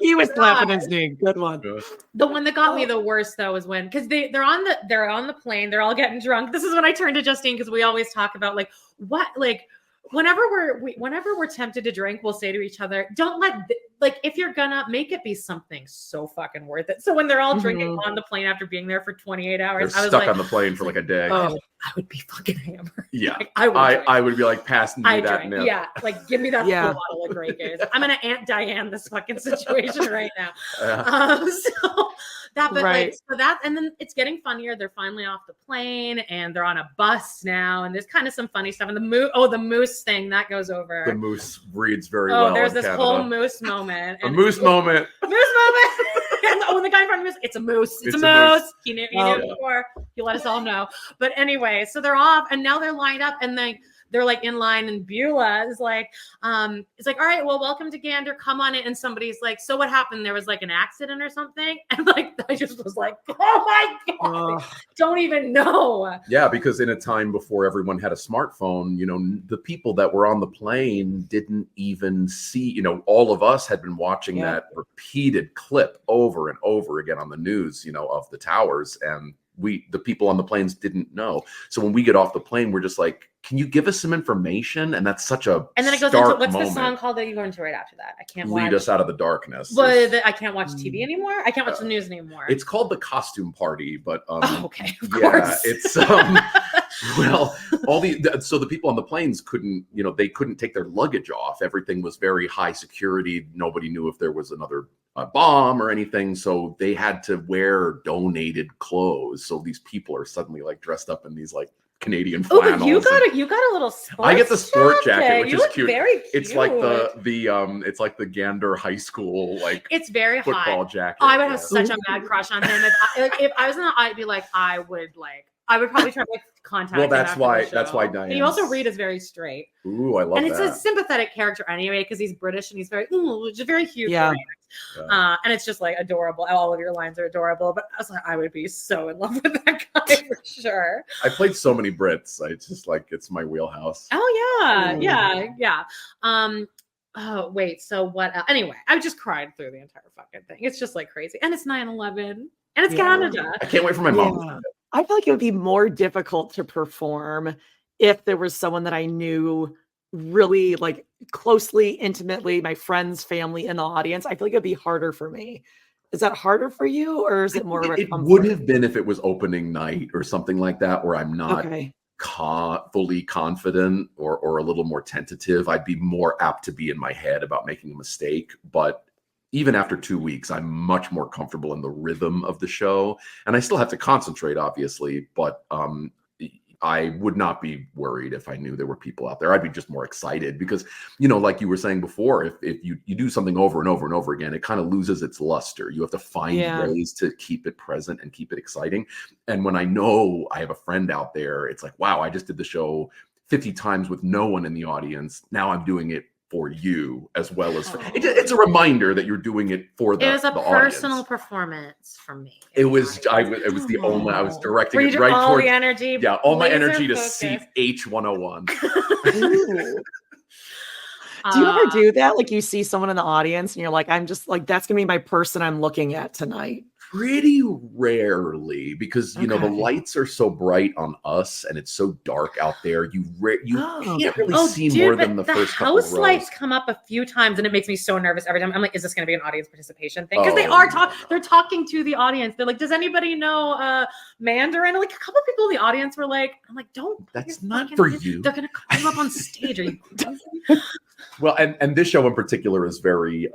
He was slapping his knee. Good one. The one that got me the worst though was when, because they're on the plane, they're all getting drunk. This is when I turned to Justine because we always talk about like what like. Whenever we're tempted to drink, we'll say to each other, don't like if you're gonna make it be something so fucking worth it. So when they're all drinking on the plane after being there for 28 hours, I was stuck on the plane for like a day. Oh, I would be fucking hammered. Yeah. Like, I would be like, passing me that nip. Yeah. Like give me that full bottle of Grey Goose. I'm gonna Aunt Diane this fucking situation right now. So that, but like, so that, and then it's getting funnier. They're finally off the plane and they're on a bus now. And there's kind of some funny stuff. And the moose thing that goes over. The moose reads very well. Oh, there's this whole moose moment. A moose moment. Moose moment. And when the guy in front of me, it's a moose. It's a moose. He knew before. He let us all know. But anyway, so they're off and now they're lined up and they're like in line and Beulah is like, it's like, all right, well, welcome to Gander. Come on in. And somebody's like, so what happened? There was like an accident or something. And like, I just was like, oh my God, don't even know. Yeah, because in a time before everyone had a smartphone, you know, the people that were on the plane didn't even see, you know, all of us had been watching that repeated clip over and over again on the news, you know, of the towers. And the people on the planes didn't know. So when we get off the plane, we're just like, can you give us some information? And that's such a and then it goes into what's the song called that you go into right after that? I can't Lead Us Out of the Darkness. But I can't watch TV anymore. I can't watch the news anymore. It's called The Costume Party, but okay, of course. It's well, so the people on the planes couldn't, you know, they couldn't take their luggage off. Everything was very high security. Nobody knew if there was another bomb or anything, so they had to wear donated clothes. So these people are suddenly like dressed up in these like Canadian flannels. Oh, but you got a little sports I get the sport jacket, which you is look cute. Very cute. It's like it's like the Gander High School like it's very football hot. jacket. Oh, I would have such a mad crush on him if I was in the. I'd be like, I would probably try to like contact. Well, him that's why. the That's why Diane. And you also read is very straight. Ooh, I love that. And it's a sympathetic character anyway because he's British and he's just very cute. Yeah. And it's just like adorable. All of your lines are adorable. But I was like, I would be so in love with that guy for sure. I played so many Brits. It's just like it's my wheelhouse. Oh yeah. Oh wait. So what? Anyway, I just cried through the entire fucking thing. It's just like crazy, and it's 9/11, and it's Canada. I can't wait for my mom. Yeah. I feel like it would be more difficult to perform if there was someone that I knew really like closely, intimately, my friends, family in the audience. I feel like it'd be harder for me. Is that harder for you, or is it more? It would have been if it was opening night or something like that, where I'm not fully confident or a little more tentative, I'd be more apt to be in my head about making a mistake. But even after 2 weeks, I'm much more comfortable in the rhythm of the show. And I still have to concentrate, obviously, but I would not be worried if I knew there were people out there. I'd be just more excited because, like you were saying before, if you do something over and over and over again, it kind of loses its luster. You have to find ways to keep it present and keep it exciting. And when I know I have a friend out there, it's like, wow, I just did the show 50 times with no one in the audience. Now I'm doing it for you as well as it's a reminder that you're doing it for the audience. It was a personal performance from me. It was the only, I was directing it right all the energy. Yeah, all my energy to seat H101. Do you ever do that? Like you see someone in the audience and you're like, I'm just like, that's gonna be my person I'm looking at tonight. Pretty rarely, because the lights are so bright on us and it's so dark out there. You can't really see more than the first couple of rows. The house lights come up a few times and it makes me so nervous every time. I'm like, is this going to be an audience participation thing? Because they're talking to the audience. They're like, does anybody know Mandarin? Like a couple of people in the audience were like, I'm like, that's not for you. They're going to call you up on stage. Are you crazy? Well, and this show in particular is very,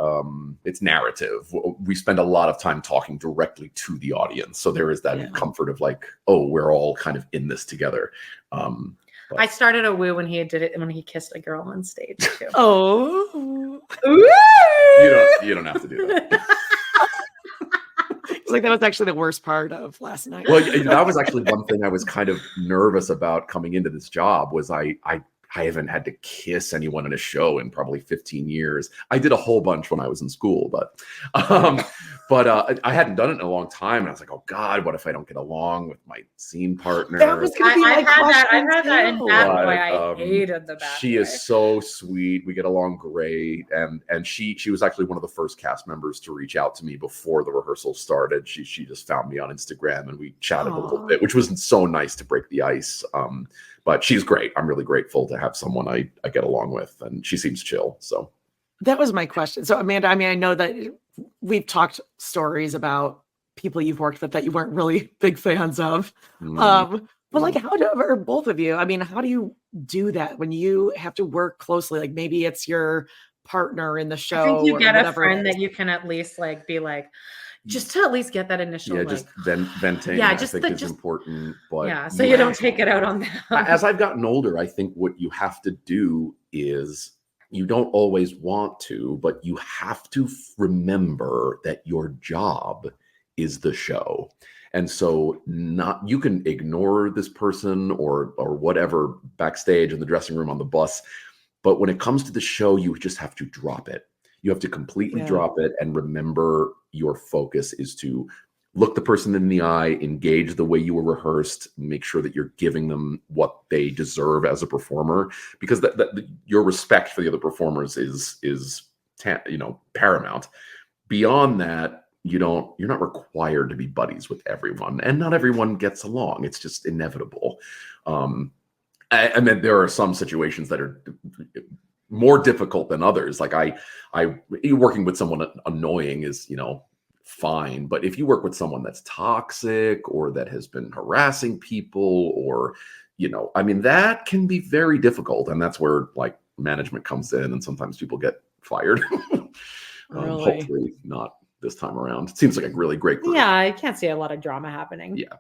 it's narrative. We spend a lot of time talking directly to the audience. So there is that comfort of like, oh, we're all kind of in this together. I started a woo when he did it, when he kissed a girl on stage too. Oh. You don't have to do that. It's like that was actually the worst part of last night. Well, that was actually one thing I was kind of nervous about coming into this job was I haven't had to kiss anyone in a show in probably 15 years. I did a whole bunch when I was in school, but I hadn't done it in a long time. And I was like, oh God, what if I don't get along with my scene partner? That was going to be my question. I had that in Bad Boy. I hated the Bad Boy. She is so sweet. We get along great. And she was actually one of the first cast members to reach out to me before the rehearsal started. She just found me on Instagram and we chatted a little bit, which was so nice to break the ice. But she's great. I'm really grateful to have someone I get along with, and she seems chill. So that was my question. So Amanda, I mean, I know that we've talked stories about people you've worked with that you weren't really big fans of. But like, or both of you, I mean, how do you do that when you have to work closely? Like maybe it's your partner in the show. I think you get a friend that you can at least like be like, just to at least get that initial, just venting. I think is important. But so you don't take it out on them. As I've gotten older, I think what you have to do is you don't always want to, but you have to remember that your job is the show. And so you can ignore this person or whatever backstage in the dressing room, on the bus. But when it comes to the show, you just have to drop it. You have to completely drop it and remember your focus is to look the person in the eye, engage the way you were rehearsed, make sure that you're giving them what they deserve as a performer, because your respect for the other performers is paramount. Beyond that, you're not required to be buddies with everyone, and not everyone gets along. It's just inevitable. And then there are some situations that are more difficult than others. Like working with someone annoying is, fine. But if you work with someone that's toxic or that has been harassing people or, that can be very difficult. And that's where like management comes in and sometimes people get fired. Really? Hopefully not this time around. It seems like a really great group. Yeah, I can't see a lot of drama happening. Yeah.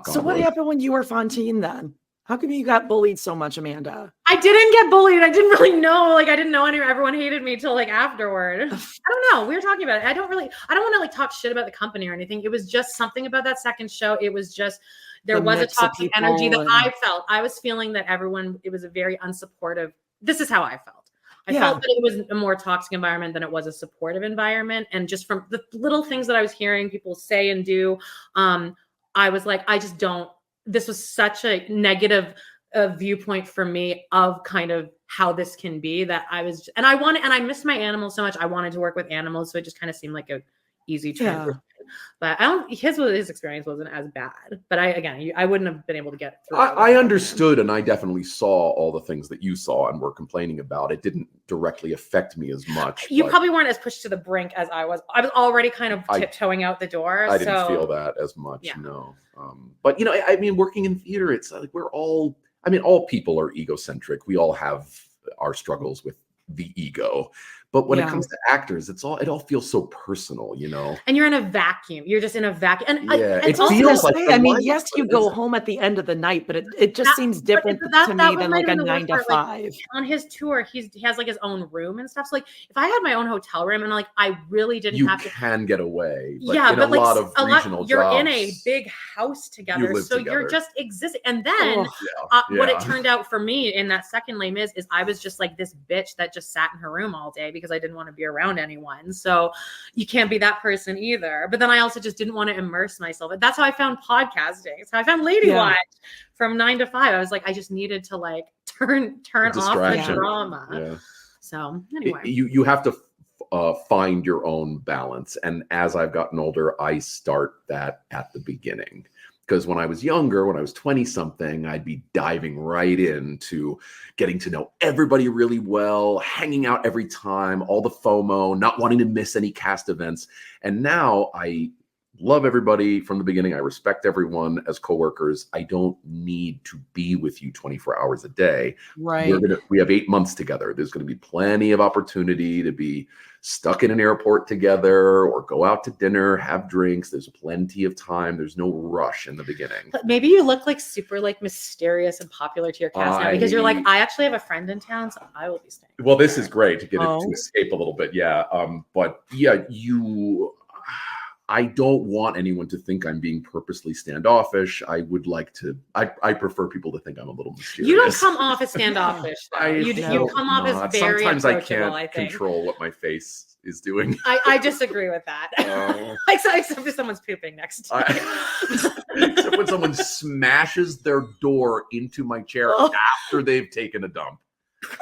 So what happened when you were Fontaine then? How come you got bullied so much, Amanda? I didn't get bullied. I didn't really know. Like, I didn't know everyone hated me till like afterward. I don't know. We were talking about it. I don't want to like talk shit about the company or anything. It was just something about that second show. It was just, there was a toxic energy that I felt. I was feeling that it was a very unsupportive. This is how I felt. I felt that it was a more toxic environment than it was a supportive environment. And just from the little things that I was hearing people say and do, I was like, this was such a negative viewpoint for me of kind of how this can be that I was, and I missed my animals so much. I wanted to work with animals. So it just kind of seemed like a easy transition. But his experience wasn't as bad. But I wouldn't have been able to get through. I understood, and I definitely saw all the things that you saw and were complaining about. It didn't directly affect me as much. You probably weren't as pushed to the brink as I was. I was already kind of tiptoeing out the door. I didn't feel that as much, no. But I mean, working in theater, it's like all people are egocentric. We all have our struggles with the ego. But when it comes to actors, it all feels so personal, And you're in a vacuum. You're just in a vacuum. And it feels like. I mean, yes, you go home at the end of the night, but it just seems different to me than like a 9 to 5. Like, on his tour, he has like his own room and stuff. So like, if I had my own hotel room and like I really didn't have to, you can get away. But but a lot of regional you're jobs, in a big house together, so together. You're just existing. And then what it turned out for me in that second Les Mis is I was just like this bitch that just sat in her room all day because I didn't want to be around anyone. So you can't be that person either. But then I also just didn't want to immerse myself. That's how I found podcasting. It's how I found Lady Watch from 9 to 5. I was like, I just needed to like turn off the drama. Yeah. So anyway, you have to find your own balance. And as I've gotten older, I start that at the beginning. Because when I was younger, when I was 20 something, I'd be diving right into getting to know everybody really well, hanging out every time, all the FOMO, not wanting to miss any cast events. And now I love everybody from the beginning. I respect everyone as coworkers. I don't need to be with you 24 hours a day. Right. We have 8 months together. There's going to be plenty of opportunity to be stuck in an airport together or go out to dinner, have drinks. There's plenty of time. There's no rush in the beginning. But maybe you look like super like mysterious and popular to your cast now because you're like, I actually have a friend in town, so I will be staying. Well, this is great to get it to escape a little bit. Yeah. But yeah, I don't want anyone to think I'm being purposely standoffish. I would like to. I prefer people to think I'm a little mysterious. You don't come off as standoffish. You come off as very Sometimes I approachable, can't control what my face is doing. I disagree with that. Except if someone's pooping next to you. Except when someone smashes their door into my chair after they've taken a dump.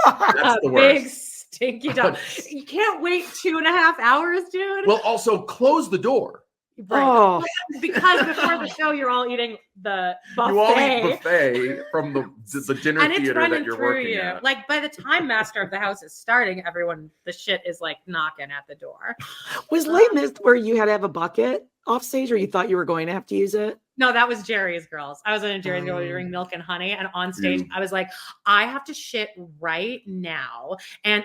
That's the worst. Big stinky dump. You can't wait 2.5 hours, dude. Well, also close the door. Right. Because before the show, you're all eating the buffet. You all eat buffet from the dinner and it's theater running that you're through working you. at. Like by the time Master of the House is starting, the shit is like knocking at the door. Was Les Mis where you had to have a bucket off stage, or you thought you were going to have to use it? No, that was Jerry's Girls. I was in Jerry's Girls during Milk and Honey, and on stage, I was like, I have to shit right now. And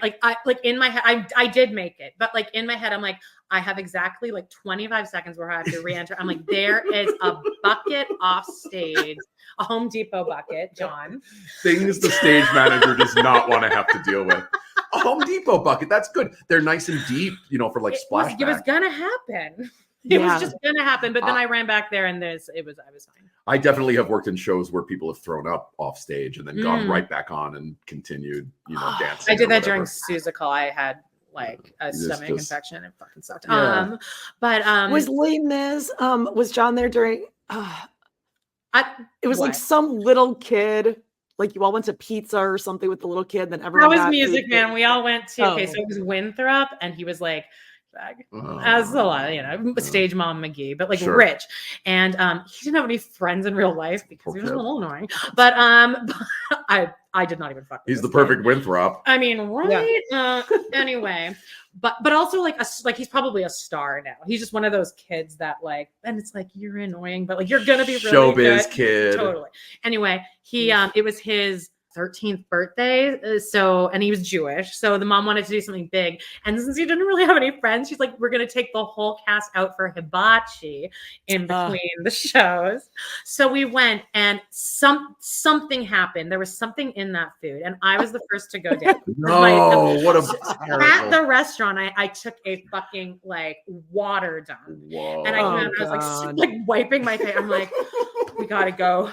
in my head, I did make it, but like in my head, I'm like, I have exactly like 25 seconds where I have to re-enter. I'm like, there is a bucket off stage, a Home Depot bucket, John. Things the stage manager does not want to have to deal with. A Home Depot bucket, that's good. They're nice and deep, for like splashback. It was gonna happen. It was just gonna happen, but then I ran back there and I was fine. I definitely have worked in shows where people have thrown up off stage and then gone right back on and continued, dancing. I did that during Susical. I had like a stomach infection. It fucking sucked. Yeah. But was Les Mis, was John there during? It was like some little kid. Like you all went to pizza or something with the little kid. Then everyone. That was Music Man. We all went to. Okay, so it was Winthrop, and he was like. As a lot, stage mom McGee, but like rich, and he didn't have any friends in real life because he was a little annoying. But I did not even fuck with He's the perfect Winthrop. I mean, right? Yeah. Anyway, but also like he's probably a star now. He's just one of those kids that like, and it's like you're annoying, but like you're gonna be really showbiz good. Kid. Totally. Anyway, he it was his 13th birthday, and he was Jewish, so the mom wanted to do something big, and since he didn't really have any friends, she's like, we're gonna take the whole cast out for hibachi in between the shows. So we went, and something happened. There was something in that food, and I was the first to go down. At the restaurant, I took a fucking like water dump. Whoa. And I came out, I was like wiping my face. I'm like, we gotta go.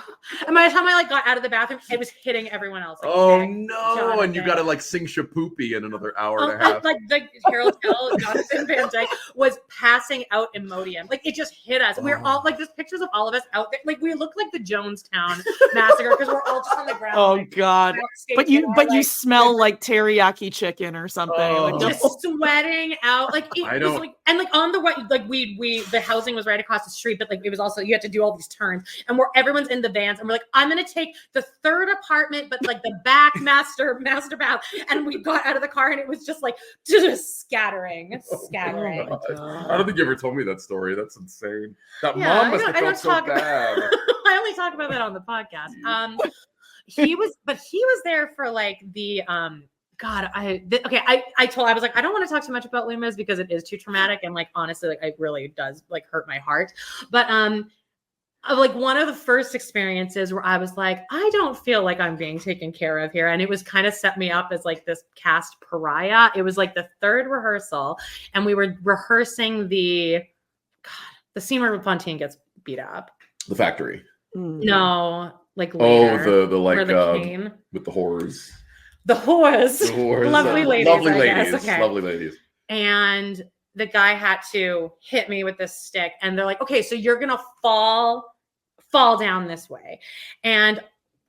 And by the time I like got out of the bathroom, it was hitting everyone else. Like, Oh Meg, no! Jonathan. And you got to like sing Shapoopy in another hour and a half. Like Harold Tell, Jonathan Van Dyke was passing out Imodium. Like it just hit us. We're all like, there's pictures of all of us out there. Like we look like the Jonestown massacre because we're all just on the ground. Oh like, God! But you smell like teriyaki chicken or something. Oh. Just sweating out. Like it was like, and like on the way, like the housing was right across the street, but like it was also, you had to do all these turns, and everyone's in the vans, and we're like, I'm gonna take the third apartment, but like the back master bath. And we got out of the car, and it was just like just scattering. Oh I don't think you ever told me that story. That's insane. That Yeah, mom must have felt so bad. I only talk about that on the podcast. He was there for like the God, I was like, I don't want to talk too much about Loomis because it is too traumatic, and like honestly, like it really does like hurt my heart. But like one of the first experiences where I was like, I don't feel like I'm being taken care of here, and it was kind of set me up as like this cast pariah. It was like the third rehearsal, and we were rehearsing the scene where Fontaine gets beat up. The factory. No, like later. Oh, the like cane. with the whores. The whores. Lovely ladies. Okay. Lovely ladies. And the guy had to hit me with this stick, and they're like, okay, so you're gonna fall down this way. And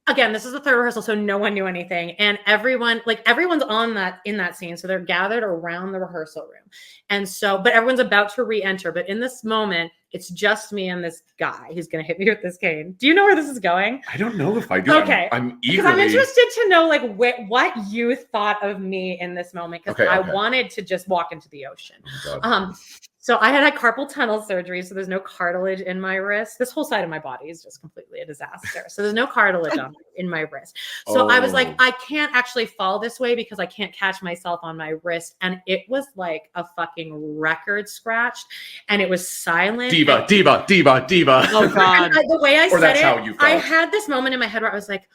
again, this is the third rehearsal, so no one knew anything. And everyone's in that scene. So they're gathered around the rehearsal room. And so, but everyone's about to re-enter. But in this moment, it's just me and this guy who's going to hit me with this cane. Do you know where this is going? I don't know if I do. Okay. I'm because I'm interested to know like what you thought of me in this moment. Because I wanted to just walk into the ocean. Oh, so I had carpal tunnel surgery, so there's no cartilage in my wrist. This whole side of my body is just completely a disaster. So there's no cartilage in my wrist. So I was like, I can't actually fall this way because I can't catch myself on my wrist. And it was like a fucking record scratched, and it was silent. Diva. Oh God! The way I said how you felt. I had this moment in my head where I was like,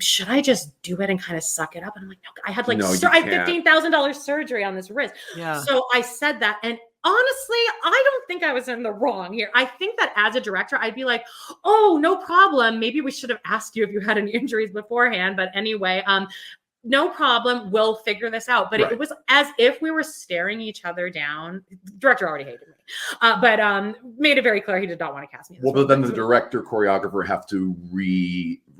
should I just do it and kind of suck it up? And I'm like, no, I had I had $15,000 surgery on this wrist. Yeah. So I said that, and honestly, I don't think I was in the wrong here. I think that as a director, I'd be like, oh, no problem. Maybe we should have asked you if you had any injuries beforehand. But anyway, no problem. We'll figure this out. But it was as if we were staring each other down. The director already hated me, but made it very clear he did not want to cast me. Well, but then the director, choreographer have to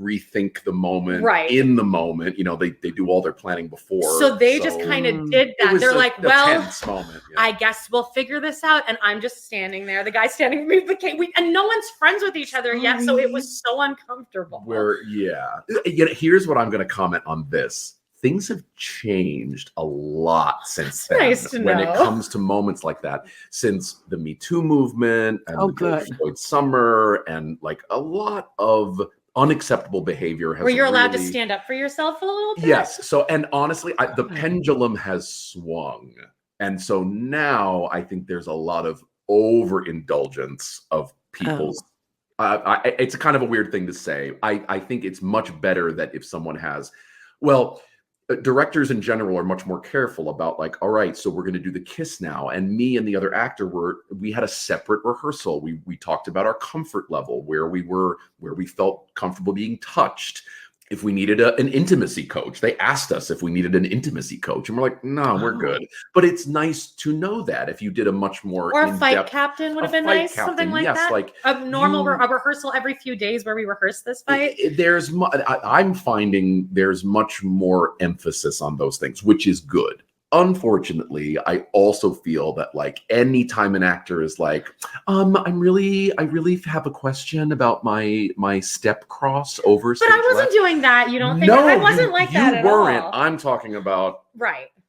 rethink the moment in the moment. You know, they do all their planning before. So they just kind of did that. They're like, well, tense moment, I guess we'll figure this out. And I'm just standing there. The guy standing with me with the cane. And no one's friends with each other yet. So it was so uncomfortable. Here's what I'm going to comment on this. Things have changed a lot since then. Nice to when know. It comes to moments like that, since the Me Too movement and the George Floyd summer, and like a lot of unacceptable behavior has. Where you're allowed to stand up for yourself a little bit. Yes. So, and honestly, the pendulum has swung, and so now I think there's a lot of overindulgence of people's. It's kind of a weird thing to say. I think it's much better that if someone has, directors in general are much more careful about like, all right, so we're going to do the kiss now. And me and the other actor we had a separate rehearsal. We talked about our comfort level, where we felt comfortable being touched. If we needed an intimacy coach, they asked us if we needed an intimacy coach, and we're like, no, we're good. But it's nice to know that if you did a much more or a fight captain would have been nice, something like that. Like a normal rehearsal every few days where we rehearse this fight. I'm finding there's much more emphasis on those things, which is good. Unfortunately, I also feel that like anytime an actor is like, I really have a question about my step cross over. But I wasn't doing that. You don't think I wasn't like that at all. You weren't. I'm talking about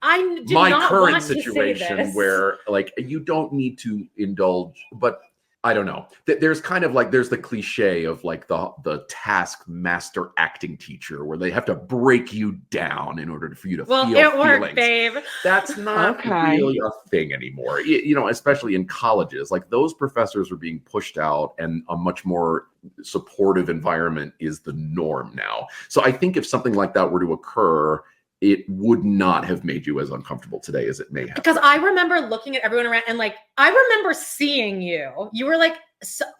I did my not current want situation where like you don't need to indulge, but I don't know. There's kind of like, there's the cliche of like the taskmaster acting teacher where they have to break you down in order for you to feel it worked, feelings. babe. That's not really a thing anymore. You know, especially in colleges, like those professors are being pushed out, and a much more supportive environment is the norm now. So I think if something like that were to occur, it would not have made you as uncomfortable today as it may have. Because I remember looking at everyone around, and like, I remember seeing you. You were like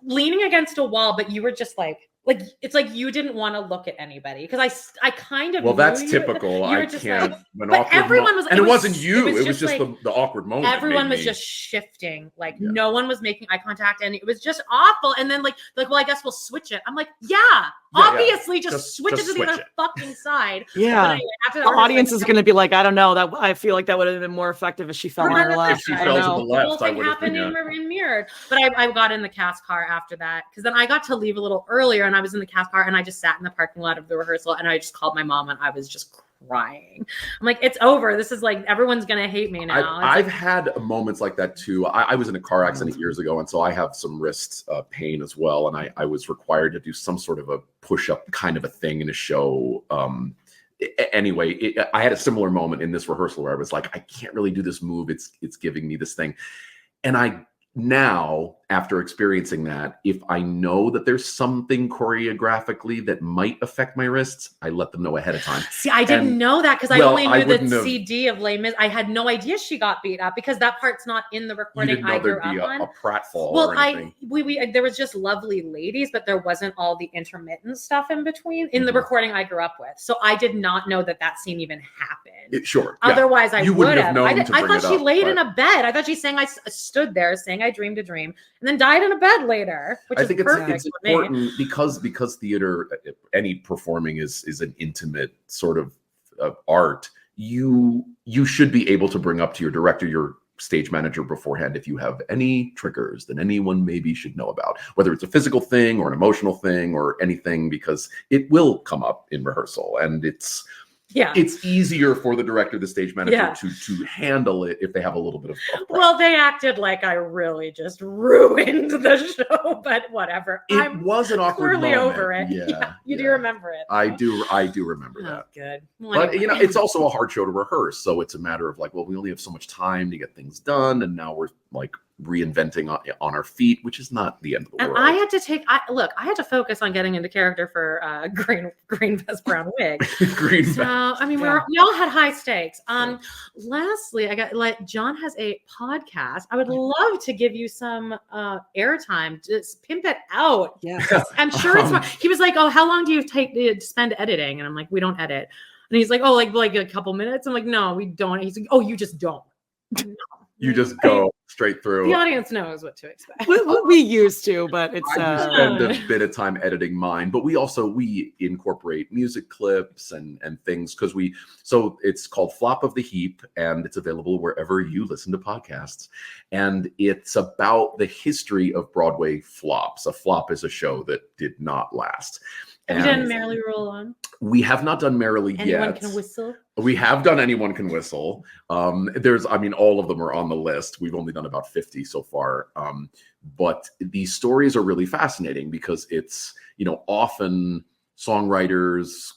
leaning against a wall, but you were just like Like, it's like you didn't want to look at anybody because I kind of Well, knew that's you. typical. You were I just can't. like, When but awkward everyone was, and it wasn't you. It was just like, the awkward moment. everyone was just shifting. Like no one was making eye contact, and it was just awful. And then like, well, I guess we'll switch it. I'm like, obviously, just switch it to the other fucking side. Yeah. But anyway, after the audience is going to be like, I don't know. That I feel like that would have been more effective if she fell on her left. If she I fell don't to know. the left, the whole thing happened in mirrored. But I got in the cast car after that because then I got to leave a little earlier, and I was in the cast car, and I just sat in the parking lot of the rehearsal, and I just called my mom, and I was just crying. I'm like, it's over. This is like, everyone's gonna hate me now. I've had moments like that too. I was in a car accident years ago, and so I have some wrist pain as well, and I was required to do some sort of a push-up kind of a thing in a show. Anyway, I had a similar moment in this rehearsal where I was like, I can't really do this move. It's giving me this thing. And now, after experiencing that, if I know that there's something choreographically that might affect my wrists, I let them know ahead of time. See, I didn't know that because I only knew the CD of Les Mis. I had no idea she got beat up because that part's not in the recording. You didn't know there'd be a pratfall. Well, or anything. we there was just lovely ladies, but there wasn't all the intermittent stuff in between in the recording I grew up with. So I did not know that scene even happened. Sure. Otherwise, I would have. Known I thought she laid in a bed. I thought she sang. I stood there saying I dreamed a dream, and then died in a bed later. Which I think it's important because theater, any performing is an intimate sort of art. You should be able to bring up to your director, your stage manager beforehand if you have any triggers that anyone maybe should know about, whether it's a physical thing or an emotional thing or anything, because it will come up in rehearsal, and it's easier for the director, the stage manager, to handle it if they have a little bit of well, they acted like I really just ruined the show, but whatever. It was an awkward clearly moment. over it. You do remember it. I do remember that. Good. Well, but anyway, it's also a hard show to rehearse, so it's a matter of like, well, we only have so much time to get things done, and now we're like reinventing on our feet, which is not the end of the world. I had to focus on getting into character for green vest, brown wig. Green vest. I mean, we all had high stakes. Lastly, John has a podcast. I would love to give you some airtime. Just pimp it out. Yeah, I'm sure it's fun. He was like, "Oh, how long do you take to spend editing?" And I'm like, "We don't edit." And he's like, "Oh, like a couple minutes." I'm like, "No, we don't." He's like, "Oh, you just don't." No. You just go straight through. The audience knows what to expect. We used to, but it's I spend a bit of time editing mine, but we incorporate music clips and things because so it's called Flop of the Heap, and it's available wherever you listen to podcasts. And it's about the history of Broadway flops. A flop is a show that did not last. Have you done Merrily Roll On? We have not done Merrily yet. Anyone Can Whistle? We have done Anyone Can Whistle. All of them are on the list. We've only done about 50 so far. But these stories are really fascinating because it's, often songwriters,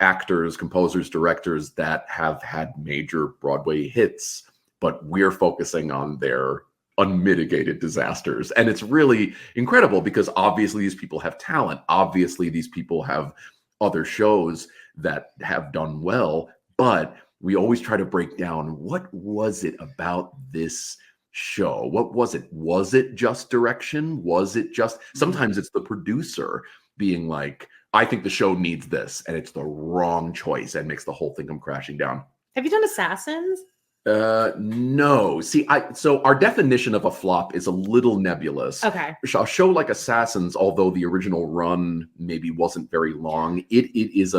actors, composers, directors that have had major Broadway hits, but we're focusing on their unmitigated disasters. And it's really incredible because obviously these people have talent. Obviously these people have other shows that have done well, but we always try to break down what was it about this show? What was it? Was it just direction? Was it just, sometimes it's the producer being like, I think the show needs this, and it's the wrong choice and makes the whole thing come crashing down. Have you done Assassins? No. See, so our definition of a flop is a little nebulous. Okay. A show like Assassins, although the original run maybe wasn't very long, it's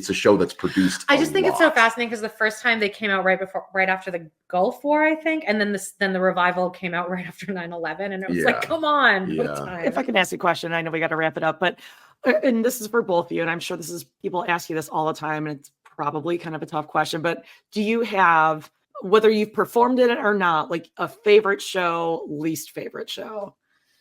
a show that's produced. I just think it's so fascinating because the first time they came out right after the Gulf War, I think, and then the revival came out right after 9/11, and it was like, come on. Yeah. If I can ask you a question, I know we got to wrap it up, but and this is for both of you, and I'm sure people ask you this all the time, and it's probably kind of a tough question, but do you have, whether you've performed in it or not, like a favorite show, least favorite show?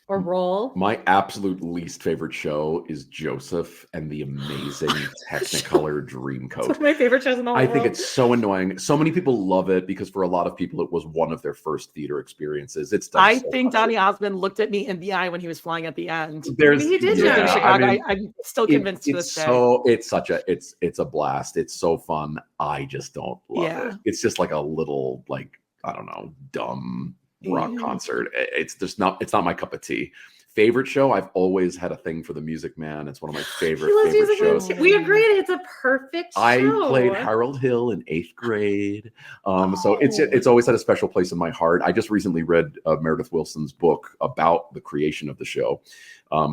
Or role? My absolute least favorite show is Joseph and the Amazing Technicolor Dreamcoat. It's one of my favorite shows in the whole world. I think it's so annoying. So many people love it because for a lot of people, it was one of their first theater experiences. I think Donny Osmond looked at me in the eye when he was flying at the end. He did in Chicago. I'm still convinced to this day. It's a blast. It's so fun. I just don't love it. It's just like a little, like, I don't know, dumb rock concert. It's not my cup of tea. favorite show, I've always had a thing for The Music Man. It's one of my favorite shows. We agreed it's a perfect show. I played Harold Hill in 8th grade. So it's always had a special place in my heart. I just recently read Meredith Willson's book about the creation of the show,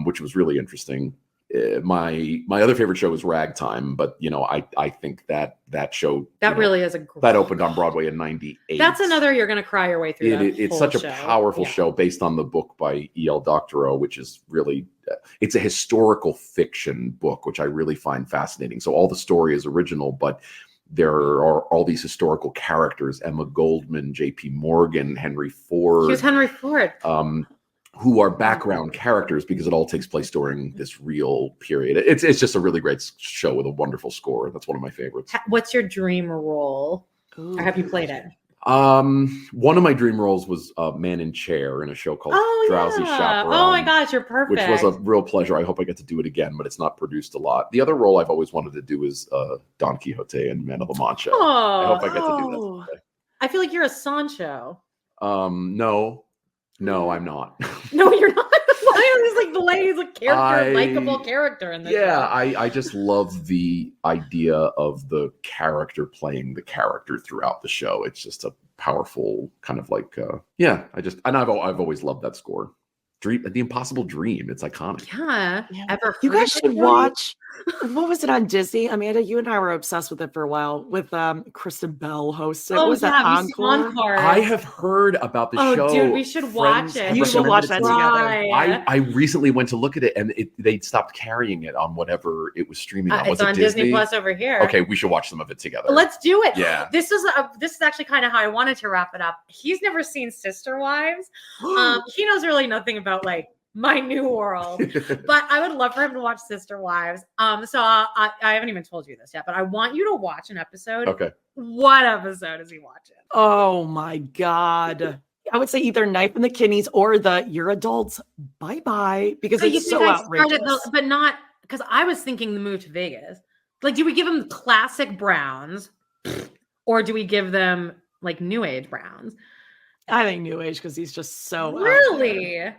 which was really interesting. My other favorite show is Ragtime, but I think that show really is that opened on Broadway in '98. That's another you're going to cry your way through. It's such a powerful show based on the book by E.L. Doctorow, which is really it's a historical fiction book, which I really find fascinating. So all the story is original, but there are all these historical characters: Emma Goldman, J.P. Morgan, Henry Ford. Here's Henry Ford. Who are background characters because it all takes place during this real period. It's just a really great show with a wonderful score. That's one of my favorites. What's your dream role? Or have you played it? One of my dream roles was Man in Chair in a show called Drowsy Chaperone. Oh my gosh, you're perfect. Which was a real pleasure. I hope I get to do it again, but it's not produced a lot. The other role I've always wanted to do is Don Quixote and Man of La Mancha. I hope I get to do that someday. I feel like you're a Sancho. No, I'm not. No, you're not. Why is like the lady's a character, likable character in this? Yeah, I just love the idea of the character playing the character throughout the show. It's just a powerful kind of like I've always loved that score. The Impossible Dream. It's iconic. Yeah. Ever you guys should watch. What was it on Disney? Amanda, you and I were obsessed with it for a while. With Kristen Bell hosted. Oh, was that Encore? I have heard about the show. Oh, dude, we should watch it. You should watch that together. I recently went to look at it, and they stopped carrying it on whatever it was streaming on. It's on Disney Plus over here. Okay, we should watch some of it together. Let's do it. Yeah. This is actually kind of how I wanted to wrap it up. He's never seen Sister Wives. He knows really nothing about like my new world, but I would love for him to watch Sister Wives. So I haven't even told you this yet, but I want you to watch an episode. Okay. What episode is he watching? Oh my God. I would say either Knife in the Kidneys or the You're Adults, bye-bye, because it's so outrageous. But not, because I was thinking the move to Vegas. Like, do we give them classic Browns or do we give them like New Age Browns? I think New Age, because he's just so really,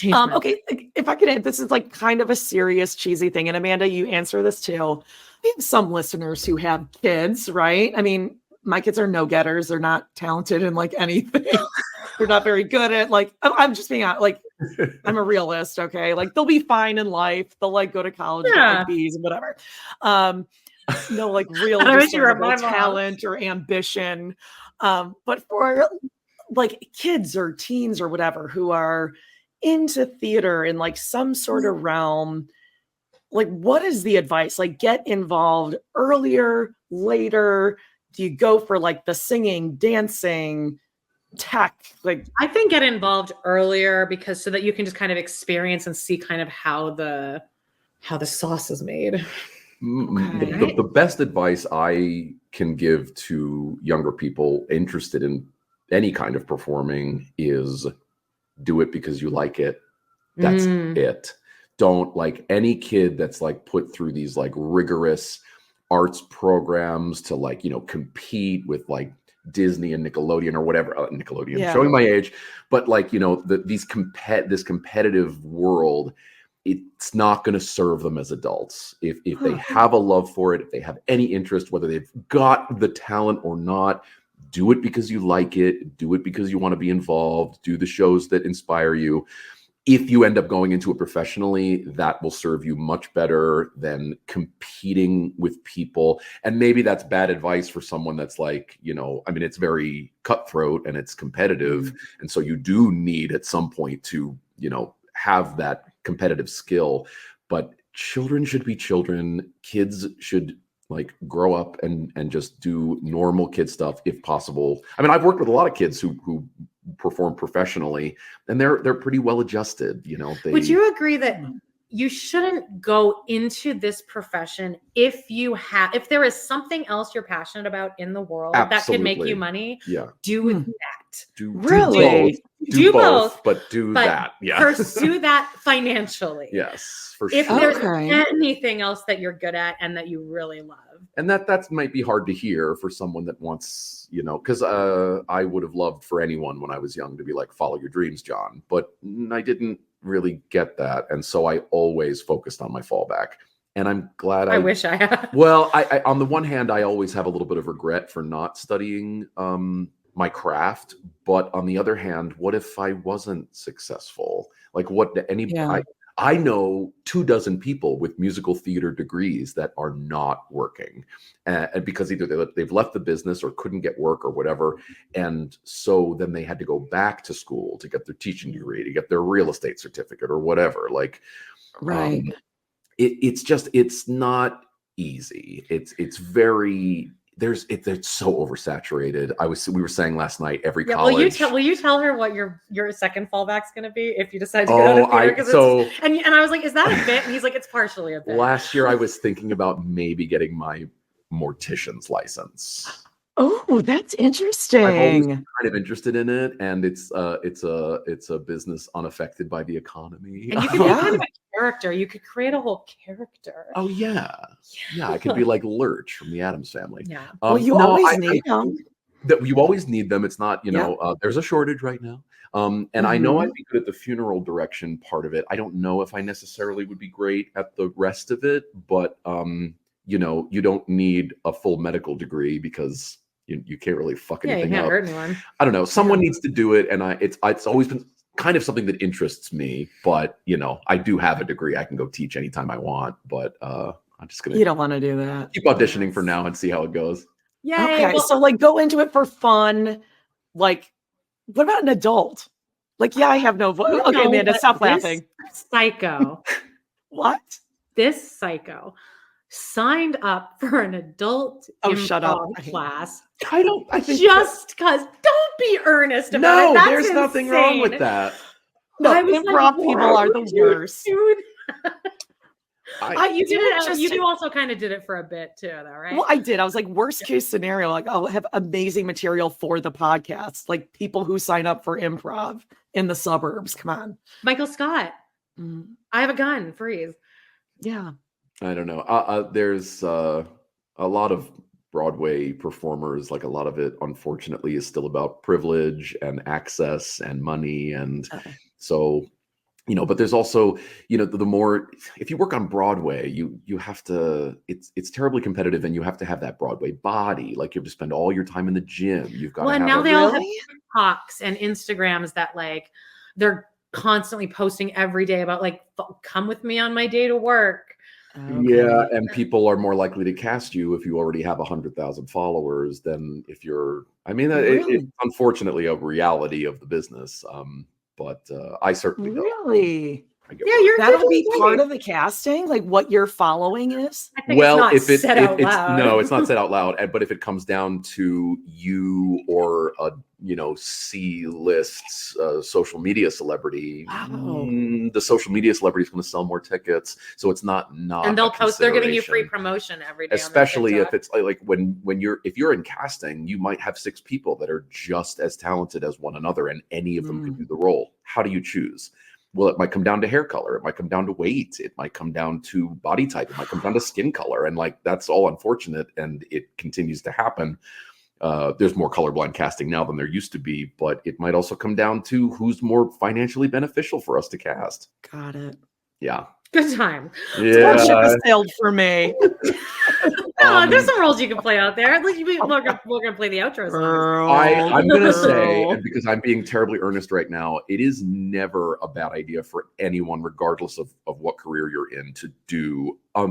okay, if I could add, this is like kind of a serious, cheesy thing. And Amanda, you answer this too. We have some listeners who have kids, right? I mean, my kids are no-getters. They're not talented in like anything. They're not very good at like, I'm just being like, I'm a realist, okay? Like they'll be fine in life. They'll like go to college, get like B's and whatever. No like real talent or ambition. But for like kids or teens or whatever who are into theater in like some sort of realm, like what is the advice? Like get involved earlier, later? Do you go for like the singing, dancing, tech? Like I think get involved earlier because so that you can just kind of experience and see kind of how the sauce is made. Okay. The best advice I can give to younger people interested in any kind of performing is do it because you like it. That's it. Don't like any kid that's like put through these like rigorous arts programs to like, compete with like Disney and Nickelodeon or whatever. Nickelodeon, showing my age, but like, this competitive world, it's not going to serve them as adults. If they have a love for it, if they have any interest, whether they've got the talent or not, do it because you like it. Do it because you want to be involved. Do the shows that inspire you. If you end up going into it professionally, that will serve you much better than competing with people. And maybe that's bad advice for someone that's like, it's very cutthroat and it's competitive. And so you do need at some point to, have that competitive skill. But children should be children. Kids should like grow up and just do normal kid stuff if possible. I mean, I've worked with a lot of kids who perform professionally and they're pretty well adjusted. Would you agree that you shouldn't go into this profession if there is something else you're passionate about in the world that can make you money? Do that. Do both, but do that. Yeah. Pursue that financially. Yes, for sure. If there's anything else that you're good at and that you really love. And that might be hard to hear for someone that wants, because I would have loved for anyone when I was young to be like, follow your dreams, John. But I didn't really get that. And so I always focused on my fallback. And I'm glad I wish I had. Well, I on the one hand, I always have a little bit of regret for not studying my craft. But on the other hand, what if I wasn't successful? Like I know 24 people with musical theater degrees that are not working, and because either they've left the business or couldn't get work or whatever, and so then they had to go back to school to get their teaching degree, to get their real estate certificate or whatever. Like, Right. It's not easy. It's very it's so oversaturated. We were saying last night, every college. Will you tell her what your second fallback's going to be if you decide to go to theater? And I was like, is that a bit? And he's like, it's partially a bit. Last year I was thinking about maybe getting my mortician's license. Oh, that's interesting. I've always been kind of interested in it, and it's a business unaffected by the economy. And you can be kind of a character. You could create a whole character. Oh yeah. I could be like Lurch from the Addams Family. Yeah. Well, you always need them. You always need them. It's not, there's a shortage right now. And I know I'd be good at the funeral direction part of it. I don't know if I necessarily would be great at the rest of it, but you don't need a full medical degree because you can't really fuck anything up. You can't hurt anyone. I don't know. Someone needs to do it, and it's always been kind of something that interests me. But I do have a degree. I can go teach anytime I want. But I'm just gonna. You don't want to do that. Keep auditioning for now and see how it goes. Yeah. Okay. So go into it for fun. Like, what about an adult? Like, I have no voice. Okay, Amanda, stop laughing. Psycho. What? This psycho signed up for an adult improv class. I think just because. Don't be earnest about it. No, That's there's insane. nothing wrong with that. No, improv people are the worst. Dude. You You also kind of did it for a bit too, though, right? Well, I did. I was like, worst case scenario, like, I'll have amazing material for the podcast. Like, people who sign up for improv in the suburbs. Come on. Michael Scott. I have a gun. Freeze. Yeah. I don't know. There's a lot of Broadway performers, like a lot of it, unfortunately, is still about privilege and access and money. And so, but there's also, the more, if you work on Broadway, you have to, it's terribly competitive, and you have to have that Broadway body. Like, you have to spend all your time in the gym. You've got to have now they all have TikToks and Instagrams that they're constantly posting every day about come with me on my day to work. Okay. Yeah, and people are more likely to cast you if you already have 100,000 followers than if you're. I mean, it's unfortunately a reality of the business. But I certainly really. That'll be part of the casting, like what your following is. Well, if it's no, it's not said out loud. But if it comes down to you or a C-list social media celebrity, the social media celebrity is going to sell more tickets, so it's not. And they'll post. They're giving you free promotion every day. Especially if it's like when you're in casting, you might have 6 people that are just as talented as one another, and any of them could do the role. How do you choose? Well, it might come down to hair color. It might come down to weight. It might come down to body type. It might come down to skin color. And that's all unfortunate. And it continues to happen. There's more colorblind casting now than there used to be, but it might also come down to who's more financially beneficial for us to cast. Got it. Yeah. Good time. Yeah. Ship has sailed for me. There's some roles you can play out there. At least we're gonna play the outro songs. I'm gonna say, and because I'm being terribly earnest right now, it is never a bad idea for anyone, regardless of what career you're in, to do a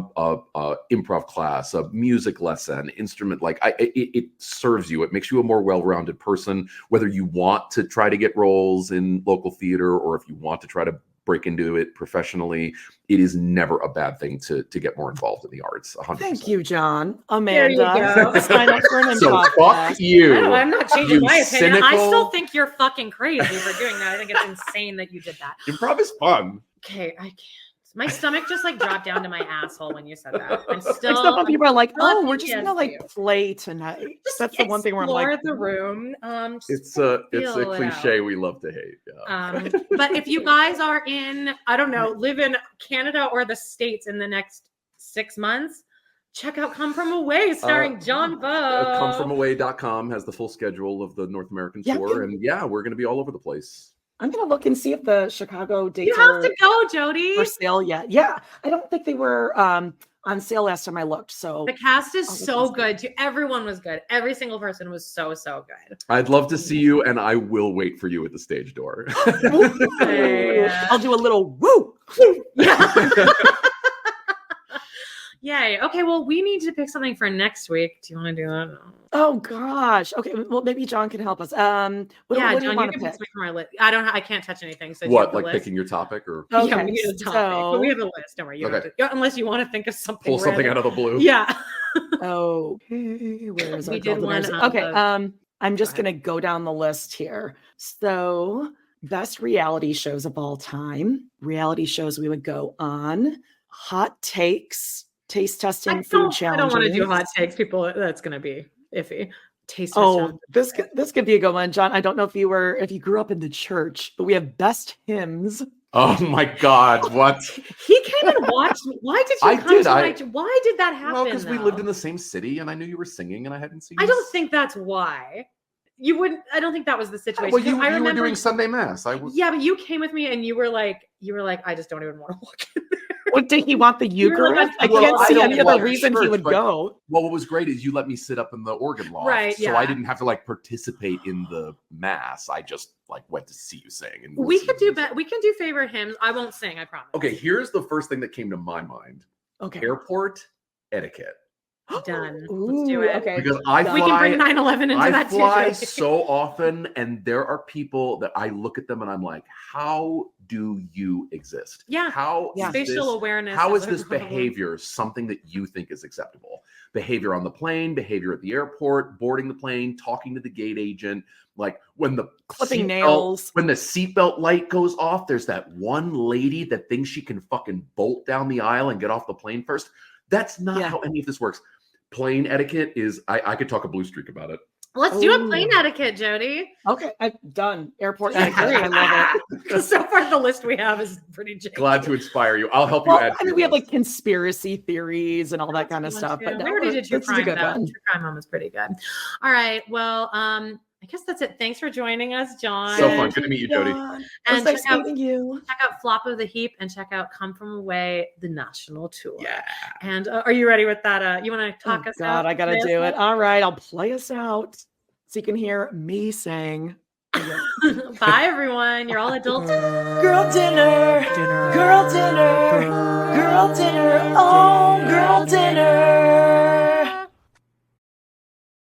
improv class, a music lesson, instrument. It serves you. It makes you a more well-rounded person, whether you want to try to get roles in local theater or if you want to try to break into it professionally. It is never a bad thing to get more involved in the arts. 100%. Thank you, John. Amanda, sign up for an improv So fuck class. you. No, I'm not changing my opinion. Cynical. I still think you're fucking crazy for doing that. I think it's insane that you did that. Improv is fun. Okay, I can't. My stomach just dropped down to my asshole when you said that. I'm still. Some people are like, "Oh, we're just gonna play tonight." That's the one thing where I'm like, explore the room. It's a cliche we love to hate. Yeah. But if you guys are live in Canada or the States in the next 6 months, check out Come From Away, starring John Bow. ComeFromAway.com has the full schedule of the North American tour, and we're going to be all over the place. I'm gonna look and see if the Chicago dates You have are to go, for Jodie. sale yet. Yeah, I don't think they were on sale last time I looked. So The cast is I'll look so and good. Everyone was good. Every single person was so good. I'd love to see you, and I will wait for you at the stage door. Yeah. I'll do a little woo. Yeah. Yay. Okay, well, we need to pick something for next week. Do you want to do that? Oh gosh. Okay. Well, maybe John can help us. What Yeah, do you John, want you to can pick pick? something from our list. I can't touch anything. So do you have What, the like list? picking your topic, or Okay, Yeah, we need a topic, but we have a list. Don't worry. You don't Okay. have to, unless you want to think of something. pull something random. out of the blue? Yeah. Okay. Where is our We did girl one dinners? of Okay. the- I'm just ahead. gonna go down the list here. So, best reality shows of all time. Reality shows we would go on. Hot takes, taste testing, food I don't want to do challenges. hot takes. People, that's going to be iffy. Taste test Oh, challenge. this could be a good one, John. I don't know if you grew up in the church, but we have best hymns. Oh my God! What? He came and watched me. Why did you I come did, to I- my? Why did that happen? Well, because we lived in though? the same city, and I knew you were singing, and I hadn't seen. I you don't think that's why. You wouldn't. I don't think that was the situation. Well, you I were remember doing Sunday Mass. I was. Yeah, but you came with me and you were like, I just don't even want to walk in there. What did he want the You were like, Eucharist? I well, can't I see don't any want other reason he church, would but- go. Well, what was great is you let me sit up in the organ loft, Right, so yeah. I didn't have to like participate in the mass. I just like went to see you sing. And We listen could to do music. we can do favorite hymns. I won't sing, I promise. Okay, here's the first thing that came to my mind: Okay. airport etiquette. Done. Ooh, Let's do it. Okay. Because I Done. We can bring fly, 9/11 into I that fly too. so often, and there are people that I look at them and I'm like, how do you exist? Yeah. How is Spatial this- awareness. How is is a this problem. behavior something that you think is acceptable? Behavior on the plane, behavior at the airport, boarding the plane, talking to the gate agent, like when the Clipping seatbelt- nails. when the seatbelt light goes off, there's that one lady that thinks she can fucking bolt down the aisle and get off the plane first. That's not Yeah. how any of this works. Plane etiquette is I could talk a blue streak about it. Let's do a Ooh. plane etiquette, Jody. Okay, I'm done. Airport Yeah, etiquette. great. I love it. So far, the list we have is pretty janky. Glad to inspire you. I'll help you Well, add. I mean, we have like conspiracy theories and all that That's kind of one stuff. too. But we no, already did True this is a Crime, good though. one. True Crime one was pretty good. All right. Well, I guess that's it. Thanks for joining us, John. So fun. Good to meet you, Jody. John, it And was nice check out- meeting you. Check out Flop of the Heap and check out Come From Away, the national tour. Yeah. And are you ready with that? You want to talk Oh, us out? God, I gotta Play us do it. out? All right, I'll play us out so you can hear me sing. Bye, everyone. You're all adults. Girl dinner, girl dinner, girl dinner, oh, girl dinner.